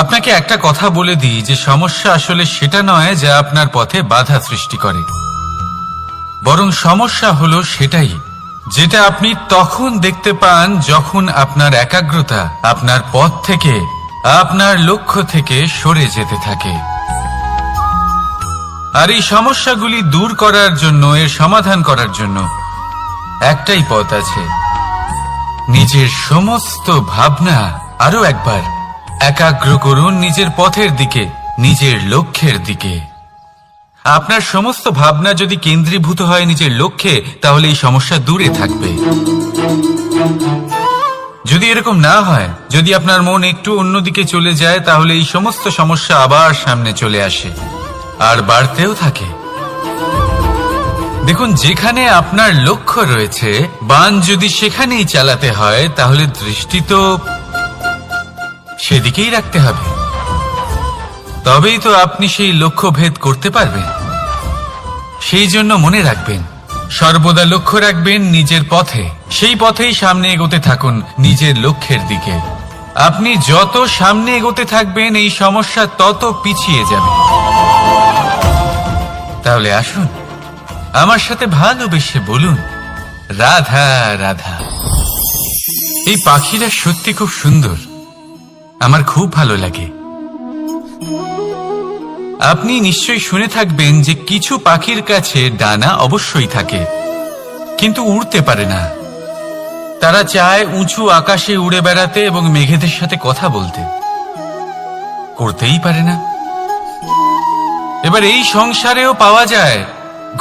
Speaker 1: আপনাকে একটা কথা বলে দিই যে সমস্যা আসলে সেটা নয় যা আপনার পথে বাধা সৃষ্টি করে, বরং সমস্যা হলো সেটাই যেটা আপনি তখন দেখতে পান যখন আপনার একাগ্রতা আপনার পথ থেকে, আপনার লক্ষ্য থেকে সরে যেতে থাকে। আর এই সমস্যাগুলি দূর করার জন্য, এর সমাধান করার জন্য একটাই পথ আছে। নিজের সমস্ত ভাবনা আরো একবার একাগ্র করুন নিজের পথের দিকে, নিজের লক্ষ্যের দিকে। আপনার সমস্ত ভাবনা যদি কেন্দ্রীভূত হয় নিজের লক্ষ্যে, তাহলে এই সমস্যা দূরে থাকবে। যদি এরকম না হয়, যদি আপনার মন একটু অন্যদিকে চলে যায়, তাহলে এই সমস্ত সমস্যা আবার সামনে চলে আসে আর বাড়তেও থাকে। দেখুন, যেখানে আপনার লক্ষ্য রয়েছে, বাণ যদি সেখানেই চালাতে হয়, তাহলে দৃষ্টি তো সেদিকেই রাখতে হবে। তবেই তো আপনি সেই লক্ষ্য ভেদ করতে পারবেন। সেই জন্য মনে রাখবেন, সর্বদা লক্ষ্য রাখবেন নিজের পথে, সেই পথেই সামনে এগোতে থাকুন নিজের লক্ষ্যের দিকে। আপনি যত সামনে এগোতে থাকবেন এই সমস্যা তত পিছিয়ে যাবে। তাহলে আসুন আমার সাথে ভালোবেসে বলুন, রাধা রাধা। এই পাখিরা সত্যি খুব সুন্দর, আমার খুব ভালো লাগে। আপনি নিশ্চয়ই শুনে থাকবেন যে কিছু পাখির কাছে ডানা অবশ্যই থাকে, কিন্তু উড়তে পারে না। তারা চায় উঁচু আকাশে উড়ে বেড়াতে এবং মেঘেদের সাথে কথা বলতে, করতেই পারে না। এবার এই সংসারেও পাওয়া যায়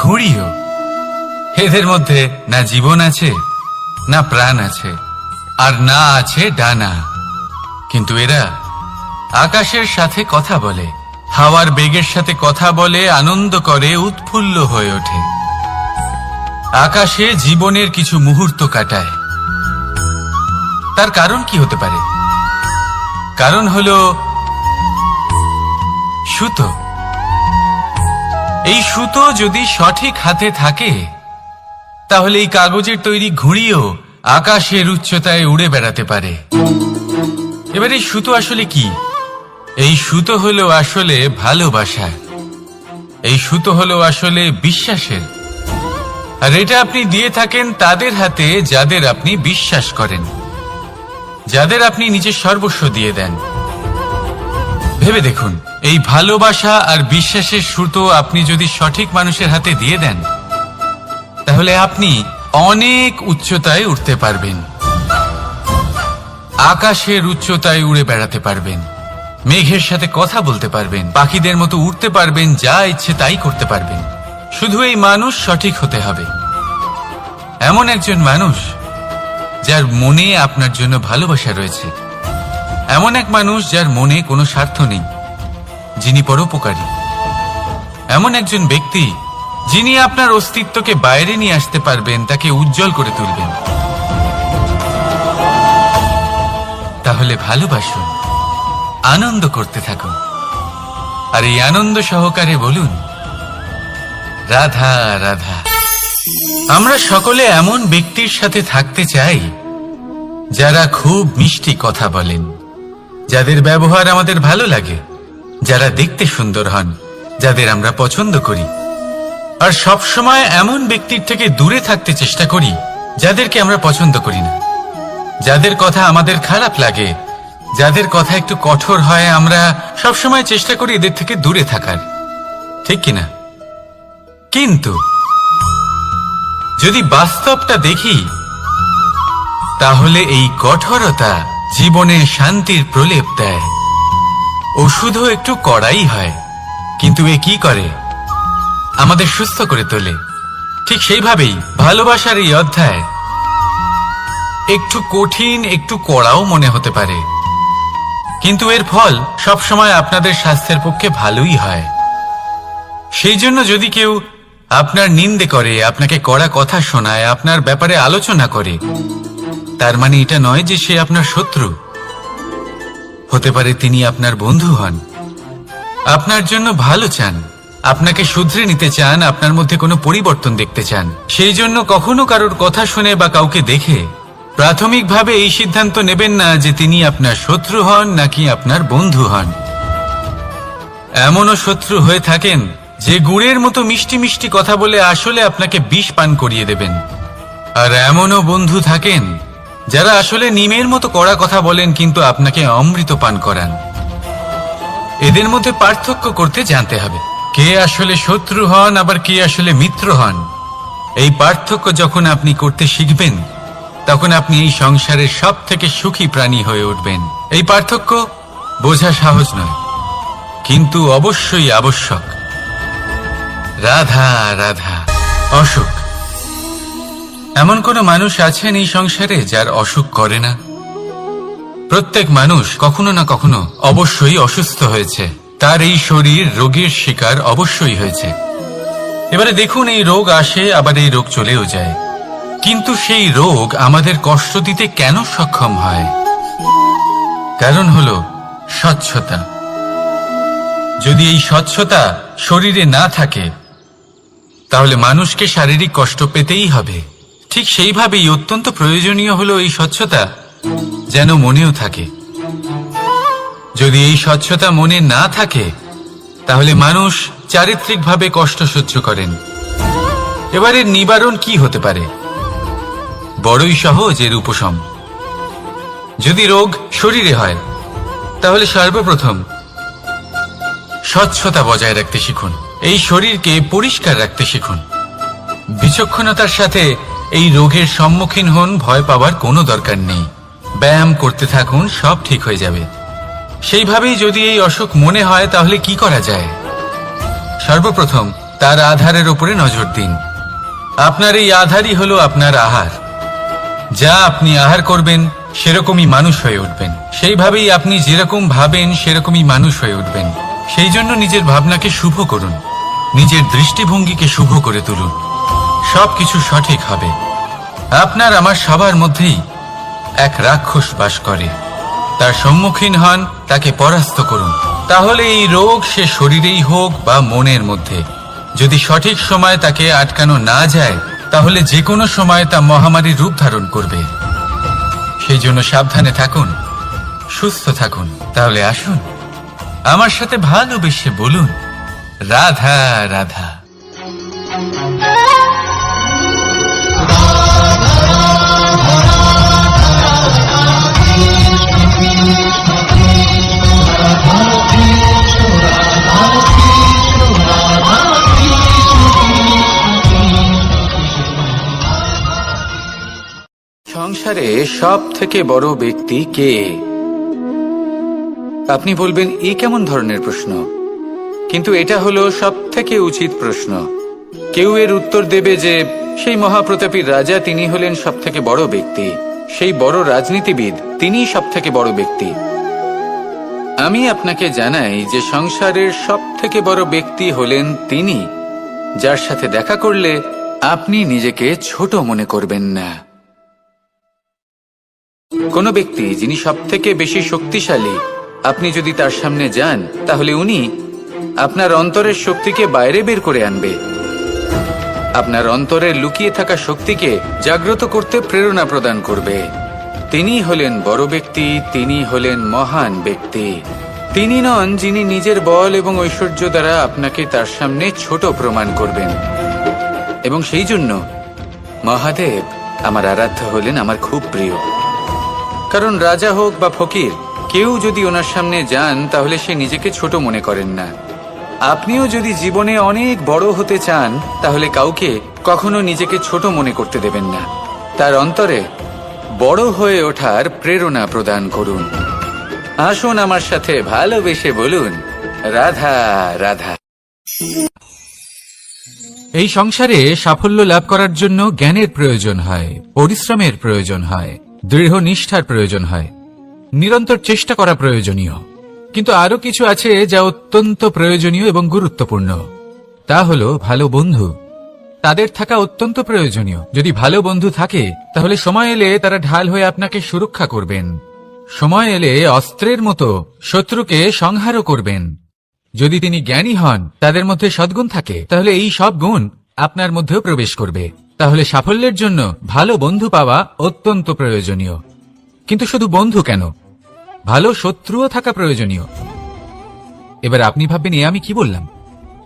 Speaker 1: ঘুড়িও। এদের মধ্যে না জীবন আছে, না প্রাণ আছে, আর না আছে ডানা, কিন্তু এরা আকাশের সাথে কথা বলে, হাওয়ার বেগের সাথে কথা বলে, আনন্দ করে, উৎফুল্ল হয়ে ওঠে। আকাশে জীবনের কিছু মুহূর্ত কাটায়। তার কারণ কি হতে পারে? কারণ হলো সুতো। এই সুতো যদি সঠিক হাতে থাকে তাহলে এই কাগজের তৈরি ঘুড়িও আকাশের উচ্চতায় উড়ে বেড়াতে পারে। এবার এই সুতো আসলে কি? এই সুতো হলো আসলে ভালোবাসা, এই সুতো হলো আসলে বিশ্বাসের। আর এটা আপনি দিয়ে থাকেন তাদের হাতে যাদের আপনি বিশ্বাস করেন, যাদের আপনি নিজের সর্বস্ব দিয়ে দেন। ভেবে দেখুন, এই ভালোবাসা আর বিশ্বাসের সুতো আপনি যদি সঠিক মানুষের হাতে দিয়ে দেন তাহলে আপনি অনেক উচ্চতায় উঠতে পারবেন, আকাশের উচ্চতায় উড়ে বেড়াতে পারবেন, মেঘের সাথে কথা বলতে পারবেন, পাখিদের মতো উড়তে পারবেন, যা ইচ্ছে তাই করতে পারবেন। শুধু এই মানুষ সঠিক হতে হবে, এমন একজন মানুষ যার মনে আপনার জন্য ভালোবাসা রয়েছে, এমন এক মানুষ যার মনে কোনো স্বার্থ নেই, যিনি পরোপকারী, এমন একজন ব্যক্তি যিনি আপনার অস্তিত্বকে বাইরে নিয়ে আসতে পারবেন, তাকে উজ্জ্বল করে তুলবেন। তাহলে ভালোবাসুন, আনন্দ করতে থাকুন, আর এই আনন্দ সহকারে বলুন রাধা রাধা। আমরা সকলে এমন ব্যক্তির সাথে থাকতে চাই যারা খুব মিষ্টি কথা বলেন, যাদের ব্যবহার আমাদের ভালো লাগে, যারা দেখতে সুন্দর হন, যাদের আমরা পছন্দ করি। আর সবসময় এমন ব্যক্তির থেকে দূরে থাকতে চেষ্টা করি যাদেরকে আমরা পছন্দ করি না, যাদের কথা আমাদের খারাপ লাগে, যাদের কথা একটু কঠোর হয়। আমরা সবসময় চেষ্টা করি এদের থেকে দূরে থাকার, ঠিক কিনা? কিন্তু যদি বাস্তবটা দেখি তাহলে এই কঠোরতা জীবনে শান্তির প্রলেপ দেয়। ওষুধও একটু কড়াই হয়, কিন্তু এ কি করে? আমাদের সুস্থ করে তোলে। ঠিক সেইভাবেই ভালোবাসার এই অধ্যায় একটু কঠিন, একটু কড়াও মনে হতে পারে, কিন্তু এর ফল সবসময় আপনাদের স্বাস্থ্যের পক্ষে ভালোই হয়। সেই জন্য যদি কেউ আপনার নিন্দে করে, আপনাকে কড়া কথা শোনায়, আপনার ব্যাপারে আলোচনা করে, তার মানে এটা নয় যে সে আপনার শত্রু। হতে পারে তিনি আপনার বন্ধু হন, আপনার জন্য ভালো চান, আপনাকে শুধরে নিতে চান, আপনার মধ্যে কোনো পরিবর্তন দেখতে চান। সেই জন্য কখনো কারোর কথা শুনে বা কাউকে দেখে প্রাথমিকভাবে এই সিদ্ধান্ত নেবেন না যে তিনি আপনার শত্রু হন নাকি আপনার বন্ধু হন। এমনও শত্রু হয়ে থাকেন যে গুড়ের মতো মিষ্টি মিষ্টি কথা বলে আসলে আপনাকে বিষ পান করিয়ে দেবেন। আর এমনও বন্ধু থাকেন যারা আসলে নিমের মতো কড়া কথা বলেন কিন্তু আপনাকে অমৃত পান করান। এদের মধ্যে পার্থক্য করতে জানতে হবে, কে আসলে শত্রু হন আবার কে আসলে মিত্র হন। এই পার্থক্য যখন আপনি করতে শিখবেন তখন আপনি এই সংসারের সব থেকে সুখী প্রাণী হয়ে উঠবেন। এই পার্থক্য বোঝা সহজ নয়, কিন্তু অবশ্যই আবশ্যক। রাধা রাধা। অসুখ। এমন কোন মানুষ আছেন এই সংসারে যার অসুখ করে না? প্রত্যেক মানুষ কখনো না কখনো অবশ্যই অসুস্থ হয়েছে, তার এই শরীর রোগের শিকার অবশ্যই হয়েছে। এবারে দেখুন, এই রোগ আসে আবার এই রোগ চলেও যায়, কিন্তু সেই রোগ আমাদের কষ্ট দিতে কেন সক্ষম হয়? কারণ হলো স্বচ্ছতা। যদি এই স্বচ্ছতা শরীরে না থাকে তাহলে মানুষকে শারীরিক কষ্ট পেতেই হবে। ঠিক সেইভাবেই অত্যন্ত প্রয়োজনীয় হলো এই স্বচ্ছতা যেন মনেও থাকে। যদি এই স্বচ্ছতা মনে না থাকে তাহলে মানুষ চারিত্রিকভাবে কষ্ট সহ্য করেন। এবারে নিবারণ কি হতে পারে? বড়ই সহজ এর উপশম। যদি রোগ শরীরে হয় তাহলে সর্বপ্রথম স্বচ্ছতা বজায় রাখতে শিখুন, এই শরীরকে পরিষ্কার রাখতে শিখুন। বিচক্ষণতার সাথে এই রোগের সম্মুখীন হন, ভয় পাওয়ার কোনো দরকার নেই। ব্যায়াম করতে থাকুন, সব ঠিক হয়ে যাবে। সেইভাবেই যদি এই অসুখ মনে হয় তাহলে কি করা যায়? সর্বপ্রথম তার আধারের উপরে নজর দিন। আপনার এই আধারই হলো আপনার আহার। যা আপনি আহার করবেন সেরকমই মানুষ হয়ে উঠবেন। সেইভাবেই আপনি যেরকম ভাবেন সেরকমই মানুষ হয়ে উঠবেন। সেই জন্য নিজের ভাবনাকে শুভ করুন, নিজের দৃষ্টিভঙ্গিকে শুভ করে তুলুন, সবকিছু সঠিক হবে। আপনার আমার সবার মধ্যেই এক রাক্ষস বাস করে, তার সম্মুখীন হন, তাকে পরাস্ত করুন। তাহলে এই রোগ সে শরীরেই হোক বা মনের মধ্যে, যদি সঠিক সময় তাকে আটকানো না যায়, তাহলে যে কোনো সময় তা মহামারীর রূপ ধারণ করবে। সেই জন্য সাবধানে থাকুন, সুস্থ থাকুন। তাহলে আসুন, আমার সাথে ভালোবেসে বলুন, রাধা রাধা। সংসারে সব থেকে বড় ব্যক্তি কে? আপনি বলবেন, এই কেমন ধরনের প্রশ্ন? কিন্তু এটা হলো সব থেকে উচিত প্রশ্ন। কেউ এর উত্তর দেবে যে সেই মহাপ্রতাপী রাজা, তিনি হলেন সব থেকে বড় ব্যক্তি, সেই বড় রাজনীতিবিদ, তিনিই সব থেকে বড় ব্যক্তি। আমি আপনাকে জানাই যে সংসারের সব থেকে বড় ব্যক্তি হলেন তিনি, যার সাথে দেখা করলে আপনি নিজেকে ছোট মনে করবেন না। কোন ব্যক্তি যিনি সব থেকে বেশি শক্তিশালী, আপনি যদি তার সামনে যান, তাহলে উনি আপনার অন্তরের শক্তিকে বাইরে বের করে আনবে, আপনার অন্তরের লুকিয়ে থাকা শক্তিকে জাগ্রত করতে প্রেরণা প্রদান করবে। তিনি হলেন বড় ব্যক্তি, তিনি হলেন মহান ব্যক্তি। তিনি নন যিনি নিজের বল এবং ঐশ্বর্য দ্বারা আপনাকে তার সামনে ছোট প্রমাণ করবেন। এবং সেই জন্য মহাদেব আমার আরাধ্য হলেন আমার খুব প্রিয়। কারণ রাজা হোক বা ফকির, কেউ যদি ওনার সামনে যান, তাহলে সে নিজেকে ছোট মনে করেন না। আপনিও যদি জীবনে অনেক বড় হতে চান, তাহলে কাউকে কখনো নিজেকে ছোট মনে করতে দেবেন না। তার অন্তরে বড় হয়ে ওঠার প্রেরণা প্রদান করুন। আসুন আমার সাথে ভালোবেসে বলুন, রাধা রাধা। এই সংসারে সাফল্য লাভ করার জন্য জ্ঞানের প্রয়োজন হয়, পরিশ্রমের প্রয়োজন হয়, দৃঢ় নিষ্ঠার প্রয়োজন হয়, নিরন্তর চেষ্টা করা প্রয়োজনীয়। কিন্তু আরো কিছু আছে যা অত্যন্ত প্রয়োজনীয় এবং গুরুত্বপূর্ণ। তা হলো ভালো বন্ধু। তাদের থাকা অত্যন্ত প্রয়োজনীয়। যদি ভালো বন্ধু থাকে, তাহলে সময় এলে তারা ঢাল হয়ে আপনাকে সুরক্ষা করবেন। সময় এলে অস্ত্রের মতো শত্রুকে সংহারও করবেন। যদি তিনি জ্ঞানী হন, তাদের মধ্যে সদ্গুণ থাকে, তাহলে এই সব গুণ আপনার মধ্যেও প্রবেশ করবে। তাহলে সাফল্যের জন্য ভালো বন্ধু পাওয়া অত্যন্ত প্রয়োজনীয়। কিন্তু শুধু বন্ধু কেন, ভালো শত্রুও থাকা প্রয়োজনীয়। এবার আপনি ভাববেন, আমি কি বললাম?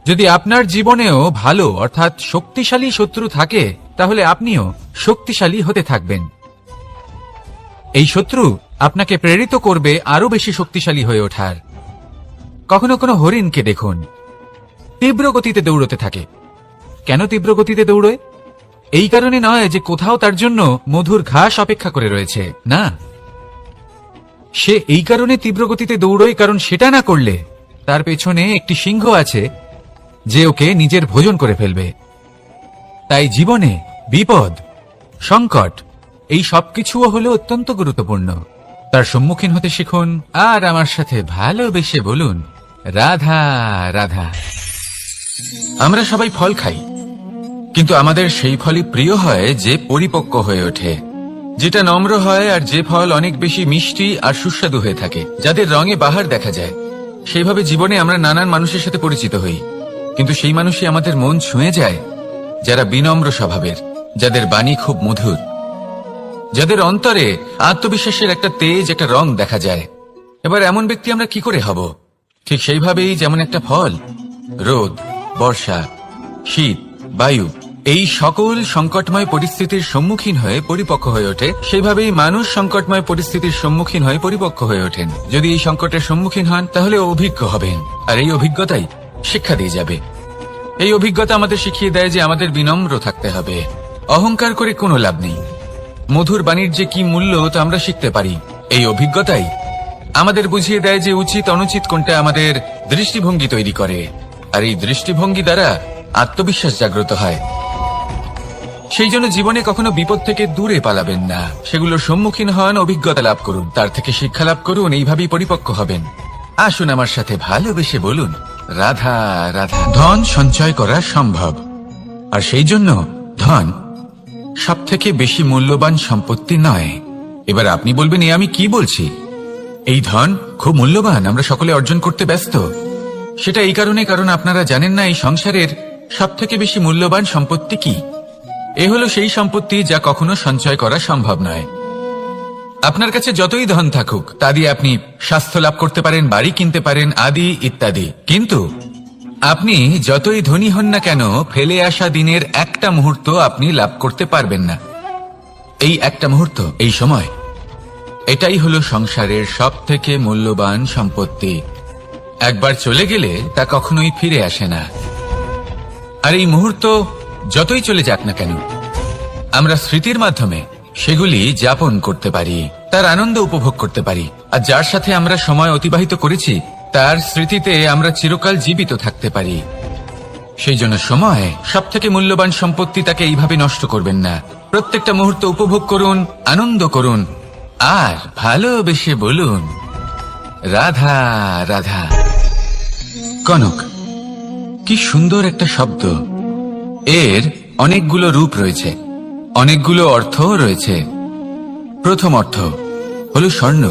Speaker 1: যদি আপনার জীবনেও ভালো অর্থাৎ শক্তিশালী শত্রু থাকে, তাহলে আপনিও শক্তিশালী হতে থাকবেন। এই শত্রু আপনাকে প্রেরিত করবে আরো বেশি শক্তিশালী হয়ে ওঠার। কখনো কোনো হরিণকে দেখুন, তীব্র গতিতে দৌড়তে থাকে। কেন তীব্র গতিতে দৌড়য়? এই কারণে নয় যে কোথাও তার জন্য মধুর ঘাস অপেক্ষা করে রয়েছে, না। সে এই কারণে তীব্র গতিতে দৌড়য় কারণ সেটা না করলে তার পেছনে একটি সিংহ আছে যে ওকে নিজের ভোজন করে ফেলবে। তাই জীবনে বিপদ, সংকট, এই সবকিছুও হলো অত্যন্ত গুরুত্বপূর্ণ। তার সম্মুখীন হতে শিখুন আর আমার সাথে ভালোবেসে বলুন, রাধা রাধা। আমরা সবাই ফল খাই, কিন্তু আমাদের সেই ফলই প্রিয় হয় যে পরিপক্ক হয়ে ওঠে, যেটা নম্র হয়, আর যে ফল অনেক বেশি মিষ্টি আর সুস্বাদু হয়ে থাকে, যাদের রঙে বাহার দেখা যায়। সেইভাবে জীবনে আমরা নানান মানুষের সাথে পরিচিত হই, কিন্তু সেই মানুষই আমাদের মন ছুঁয়ে যায় যারা বিনম্র স্বভাবের, যাদের বাণী খুব মধুর, যাদের অন্তরে আত্মবিশ্বাসের একটা তেজ, একটা রং দেখা যায়। এবার এমন ব্যক্তি আমরা কি করে হব? ঠিক সেইভাবেই যেমন একটা ফল রোদ, বর্ষা, শীত, বায়ু, এই সকল সংকটময় পরিস্থিতির সম্মুখীন হয়ে পরিপক্ক হয়ে ওঠে, সেইভাবেই মানুষ সংকটময় পরিস্থিতির সম্মুখীন হয়ে পরিপক্ক হয়ে ওঠেন। যদি এই সংকটের সম্মুখীন হন, তাহলে অভিজ্ঞ হবেন, আর এই অভিজ্ঞতাই শিক্ষা দিয়ে যাবে। এই অভিজ্ঞতা আমাদের শিখিয়ে দেয় যে আমাদের বিনম্র থাকতে হবে। অহংকার করে কোনো লাভ নেই। মধুর বাণীর যে কি মূল্য তা আমরা শিখতে পারি। এই অভিজ্ঞতাই আমাদের বুঝিয়ে দেয় যে উচিত অনুচিত কোনটা আমাদের দৃষ্টিভঙ্গি তৈরি করে, আর এই দৃষ্টিভঙ্গি দ্বারা আত্মবিশ্বাস জাগ্রত হয়। সেই জন্য জীবনে কখনো বিপদ থেকে দূরে পালাবেন না, সেগুলোর সম্মুখীন হন, অভিজ্ঞতা লাভ করুন, তার থেকে শিক্ষা লাভ করুন, এইভাবেই পরিপক্ক হবেন। আসুন আমার সাথে ভালোবেসে বলুন, রাধা রাধা। ধন সঞ্চয় করা সম্ভব, আর সেই জন্য ধন সব থেকে বেশি মূল্যবান সম্পত্তি নয়। এবার আপনি বলবেন, আমি কি বলছি? এই ধন খুব মূল্যবান, আমরা সকলে অর্জন করতে ব্যস্ত। সেটা এই কারণে, কারণ আপনারা জানেন না এই সংসারের সব থেকে বেশি মূল্যবান সম্পত্তি কি। এ হলো সেই সম্পত্তি যা কখনো সঞ্চয় করা সম্ভব নয়। আপনার কাছে যতই ধন থাকুক তা দিয়ে আপনি স্বাস্থ্য লাভ করতে পারেন, বাড়ি কিনতে পারেন, আদি ইত্যাদি, কিন্তু আপনি যতই ধনী হন না কেন ফেলে আসা দিনের একটা মুহূর্ত আপনি লাভ করতে পারবেন না। এই একটা মুহূর্ত, এই সময়, এটাই হলো সংসারের সব থেকে মূল্যবান সম্পত্তি। একবার চলে গেলে তা কখনোই ফিরে আসে না। আর এই মুহূর্ত যতই চলে যাক না কেন, আমরা স্মৃতির মাধ্যমে সেগুলি যাপন করতে পারি, তার আনন্দ উপভোগ করতে পারি। আর যার সাথে আমরা সময় অতিবাহিত করেছি তার স্মৃতিতে আমরা চিরকাল জীবিত থাকতে পারি। সেই জন্য সময় সব থেকে মূল্যবান সম্পত্তি, তাকে এইভাবে নষ্ট করবেন না। প্রত্যেকটা মুহূর্ত উপভোগ করুন, আনন্দ করুন, আর ভালোবেসে বলুন রাধা রাধা। কনক, কি সুন্দর একটা শব্দ। এর অনেকগুলো রূপ রয়েছে, অনেকগুলো অর্থও রয়েছে। প্রথম অর্থ হলো স্বর্ণ,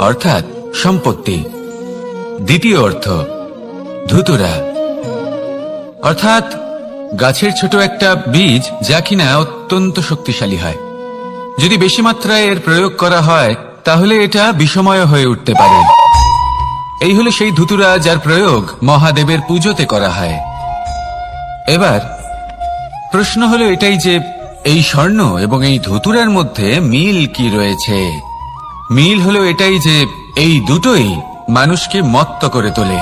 Speaker 1: অর্থাৎ সম্পত্তি। দ্বিতীয় অর্থ ধুতুরা, অর্থাৎ গাছের ছোট একটা বীজ যা কিনা অত্যন্ত শক্তিশালী হয়। যদি বেশি মাত্রায় এর প্রয়োগ করা হয় তাহলে এটা বিষময় হয়ে উঠতে পারে। এই হলো সেই ধুতুরা যার প্রয়োগ মহাদেবের পুজোতে করা হয়। এবার প্রশ্ন হলো এটাই যে এই স্বর্ণ এবং এই ধুতুরার মধ্যে মিল কি রয়েছে। মিল হলো এটাই যে এই দুটোই মানুষকে মত্ত করে তোলে।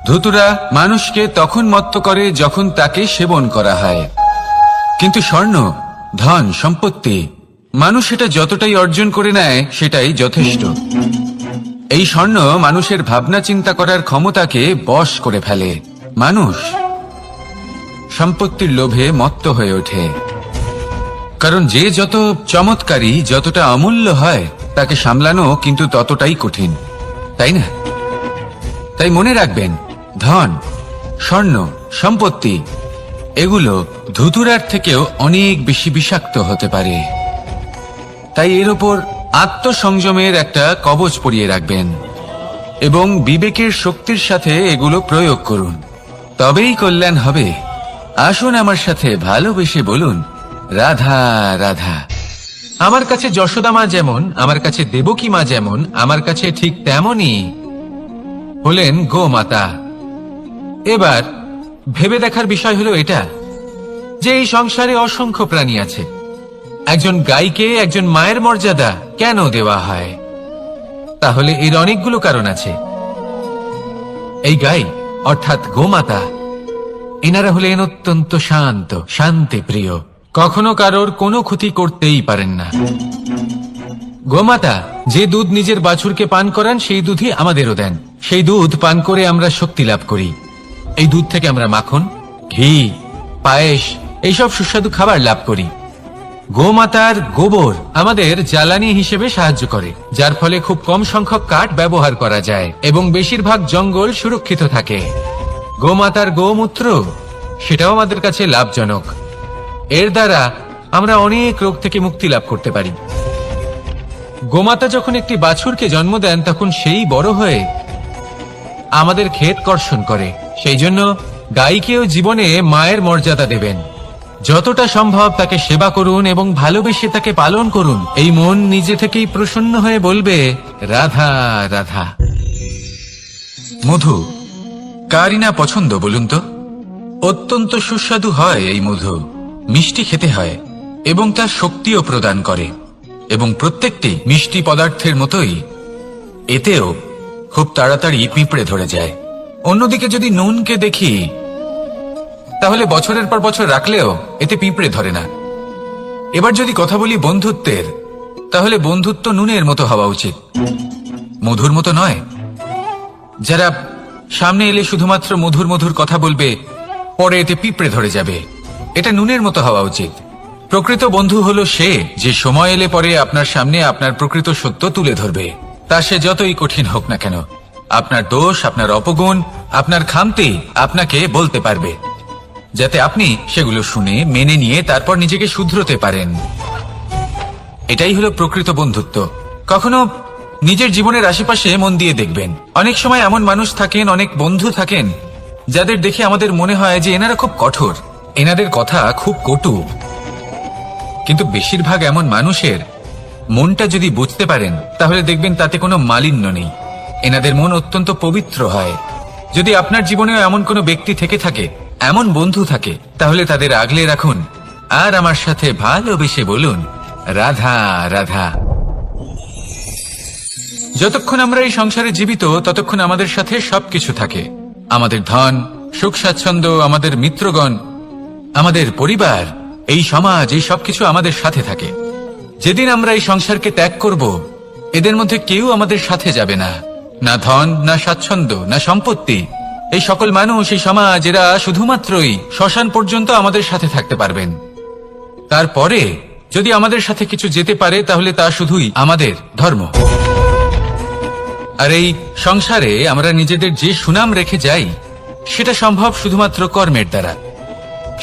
Speaker 1: ধুতুরা মানুষকে তখন মত্ত করে যখন তাকে সেবন করা হয়, কিন্তু স্বর্ণ, ধন, সম্পত্তি, মানুষ এটা যতটাই অর্জন করে নেয় সেটাই যথেষ্ট। এই স্বর্ণ মানুষের ভাবনা চিন্তা করার ক্ষমতাকে বশ করে ফেলে। মানুষ সম্পত্তির লোভে মত্ত হয়ে ওঠে, কারণ যে যত চমৎকারী, যতটা অমূল্য হয় তাকে সামলানো কিন্তু ততটাই কঠিন, তাই না? তাই মনে রাখবেন, ধন, স্বর্ণ, সম্পত্তি এগুলো ধুতুরার থেকেও অনেক বেশি বিষাক্ত হতে পারে। তাই এর ওপর আত্মসংযমের একটা কবচ পরিয়ে রাখবেন এবং বিবেকের শক্তির সাথে এগুলো প্রয়োগ করুন, তবেই কল্যাণ হবে। আসুন আমার সাথে ভালোবেসে বলুন রাধা রাধা। আমার কাছে যশোদা মা যেমন, আমার কাছে দেবকী মা যেমন, আমার কাছে ঠিক তেমনই হলেন গোমাতা। এবার ভেবে দেখার বিষয় হলো এটা যে এই সংসারে অসংখ্য প্রাণী আছে, একজন গাইকে একজন মায়ের মর্যাদা কেন দেওয়া হয়? তাহলে এর অনেকগুলো কারণ আছে। এই গাই অর্থাৎ গোমাতা, এনারা হলেন অত্যন্ত শান্ত, শান্তি প্রিয়, কখনো কারোর কোনো ক্ষতি করতেই পারেন না। গোমাতা যে দুধ নিজের বাছুরকে পান করান সেই দুধই আমাদেরও দেন। সেই দুধ পান করে আমরা শক্তি লাভ করি। এই দুধ থেকে আমরা মাখন, ঘি, পায়েস, এইসব সুস্বাদু খাবার লাভ করি। গোমাতার গোবর আমাদের জ্বালানি হিসেবে সাহায্য করে, যার ফলে খুব কম সংখ্যক কাঠ ব্যবহার করা যায় এবং বেশিরভাগ জঙ্গল সুরক্ষিত থাকে। গোমাতার গোমূত্র, সেটাও আমাদের কাছে লাভজনক। এর দ্বারা আমরা অনেক রোগ থেকে মুক্তি লাভ করতে পারি। গোমাতা যখন একটি বাছুরকে জন্ম দেন তখন সেই বড় হয়ে আমাদের ক্ষেত কর্ষণ করে। সেই জন্য গাইকেও জীবনে মায়ের মর্যাদা দেবেন। যতটা সম্ভব তাকে সেবা করুন এবং ভালোবেসে তাকে পালন করুন। এই মন নিজে থেকেই প্রসন্ন হয়ে বলবে রাধা রাধা। মধু কারই না পছন্দ বলুন তো? অত্যন্ত সুস্বাদু হয় এই মধু, মিষ্টি খেতে হয় এবং তা শক্তিও প্রদান করে। এবং প্রত্যেকটি মিষ্টি পদার্থের মতোই এতেও খুব তাড়াতাড়ি পিঁপড়ে ধরে যায়। অন্যদিকে যদি নুনকে দেখি তাহলে বছরের পর বছর রাখলেও এতে পিঁপড়ে ধরে না। এবার যদি কথা বলি বন্ধুত্বের, তাহলে বন্ধুত্ব নুনের মতো হওয়া উচিত, মধুর মতো নয়। যারা সামনে এলে শুধুমাত্র মধুর মধুর কথা বলবে, পরে এতে পিঁপড়ে ধরে যাবে, এটা নুনের মতো হওয়া উচিত। প্রকৃত বন্ধু হলো সে যে সময় এলে পরে আপনার সামনে আপনার প্রকৃত সত্য তুলে ধরবে, তা সে যতই কঠিন হোক না কেন। আপনার দোষ, আপনার অপগুণ, আপনার খামতি আপনাকে বলতে পারবে, যাতে আপনি সেগুলো শুনে মেনে নিয়ে তারপর নিজেকে শুধরোতে পারেন। এটাই হলো প্রকৃত বন্ধুত্ব। কখনো নিজের জীবনের আশেপাশে মন দিয়ে দেখবেন, অনেক সময় এমন মানুষ থাকেন, অনেক বন্ধু থাকেন যাদের দেখে আমাদের মনে হয় যে এনারা খুব কঠোর, এনাদের কথা খুব কটু। কিন্তু বেশিরভাগ এমন মানুষের মনটা যদি বুঝতে পারেন তাহলে দেখবেন তাতে কোনো মালিন্য নেই, এনাদের মন অত্যন্ত পবিত্র হয়। যদি আপনার জীবনেও এমন কোনো ব্যক্তি থেকে থাকে, এমন বন্ধু থাকে, তাহলে তাদের আগলে রাখুন আর আমার সাথে ভালোবেসে বলুন, রাধা রাধা। যতক্ষণ আমরা এই সংসারে জীবিত ততক্ষণ আমাদের সাথে সবকিছু থাকে, আমাদের ধন, সুখ স্বাচ্ছন্দ্য, আমাদের মিত্রগণ, আমাদের পরিবার, এই সমাজ, এই সবকিছু আমাদের সাথে থাকে। যেদিন আমরা এই সংসারকে ত্যাগ করব, এদের মধ্যে কেউ আমাদের সাথে যাবে না, না ধন, না স্বাচ্ছন্দ্য, না সম্পত্তি। এই সকল মানুষ, এই সমাজ, এরা শুধুমাত্রই শ্মশান পর্যন্ত আমাদের সাথে থাকতে পারবেন। তারপরে যদি আমাদের সাথে কিছু যেতে পারে তাহলে তা শুধুই আমাদের ধর্ম। আর এই সংসারে আমরা নিজেদের যে সুনাম রেখে যাই সেটা সম্ভব শুধুমাত্র কর্মের দ্বারা।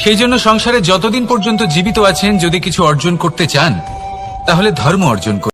Speaker 1: সেই জন্য সংসারে যতদিন পর্যন্ত জীবিত আছেন, যদি কিছু অর্জন করতে চান তাহলে ধর্ম অর্জন করুন।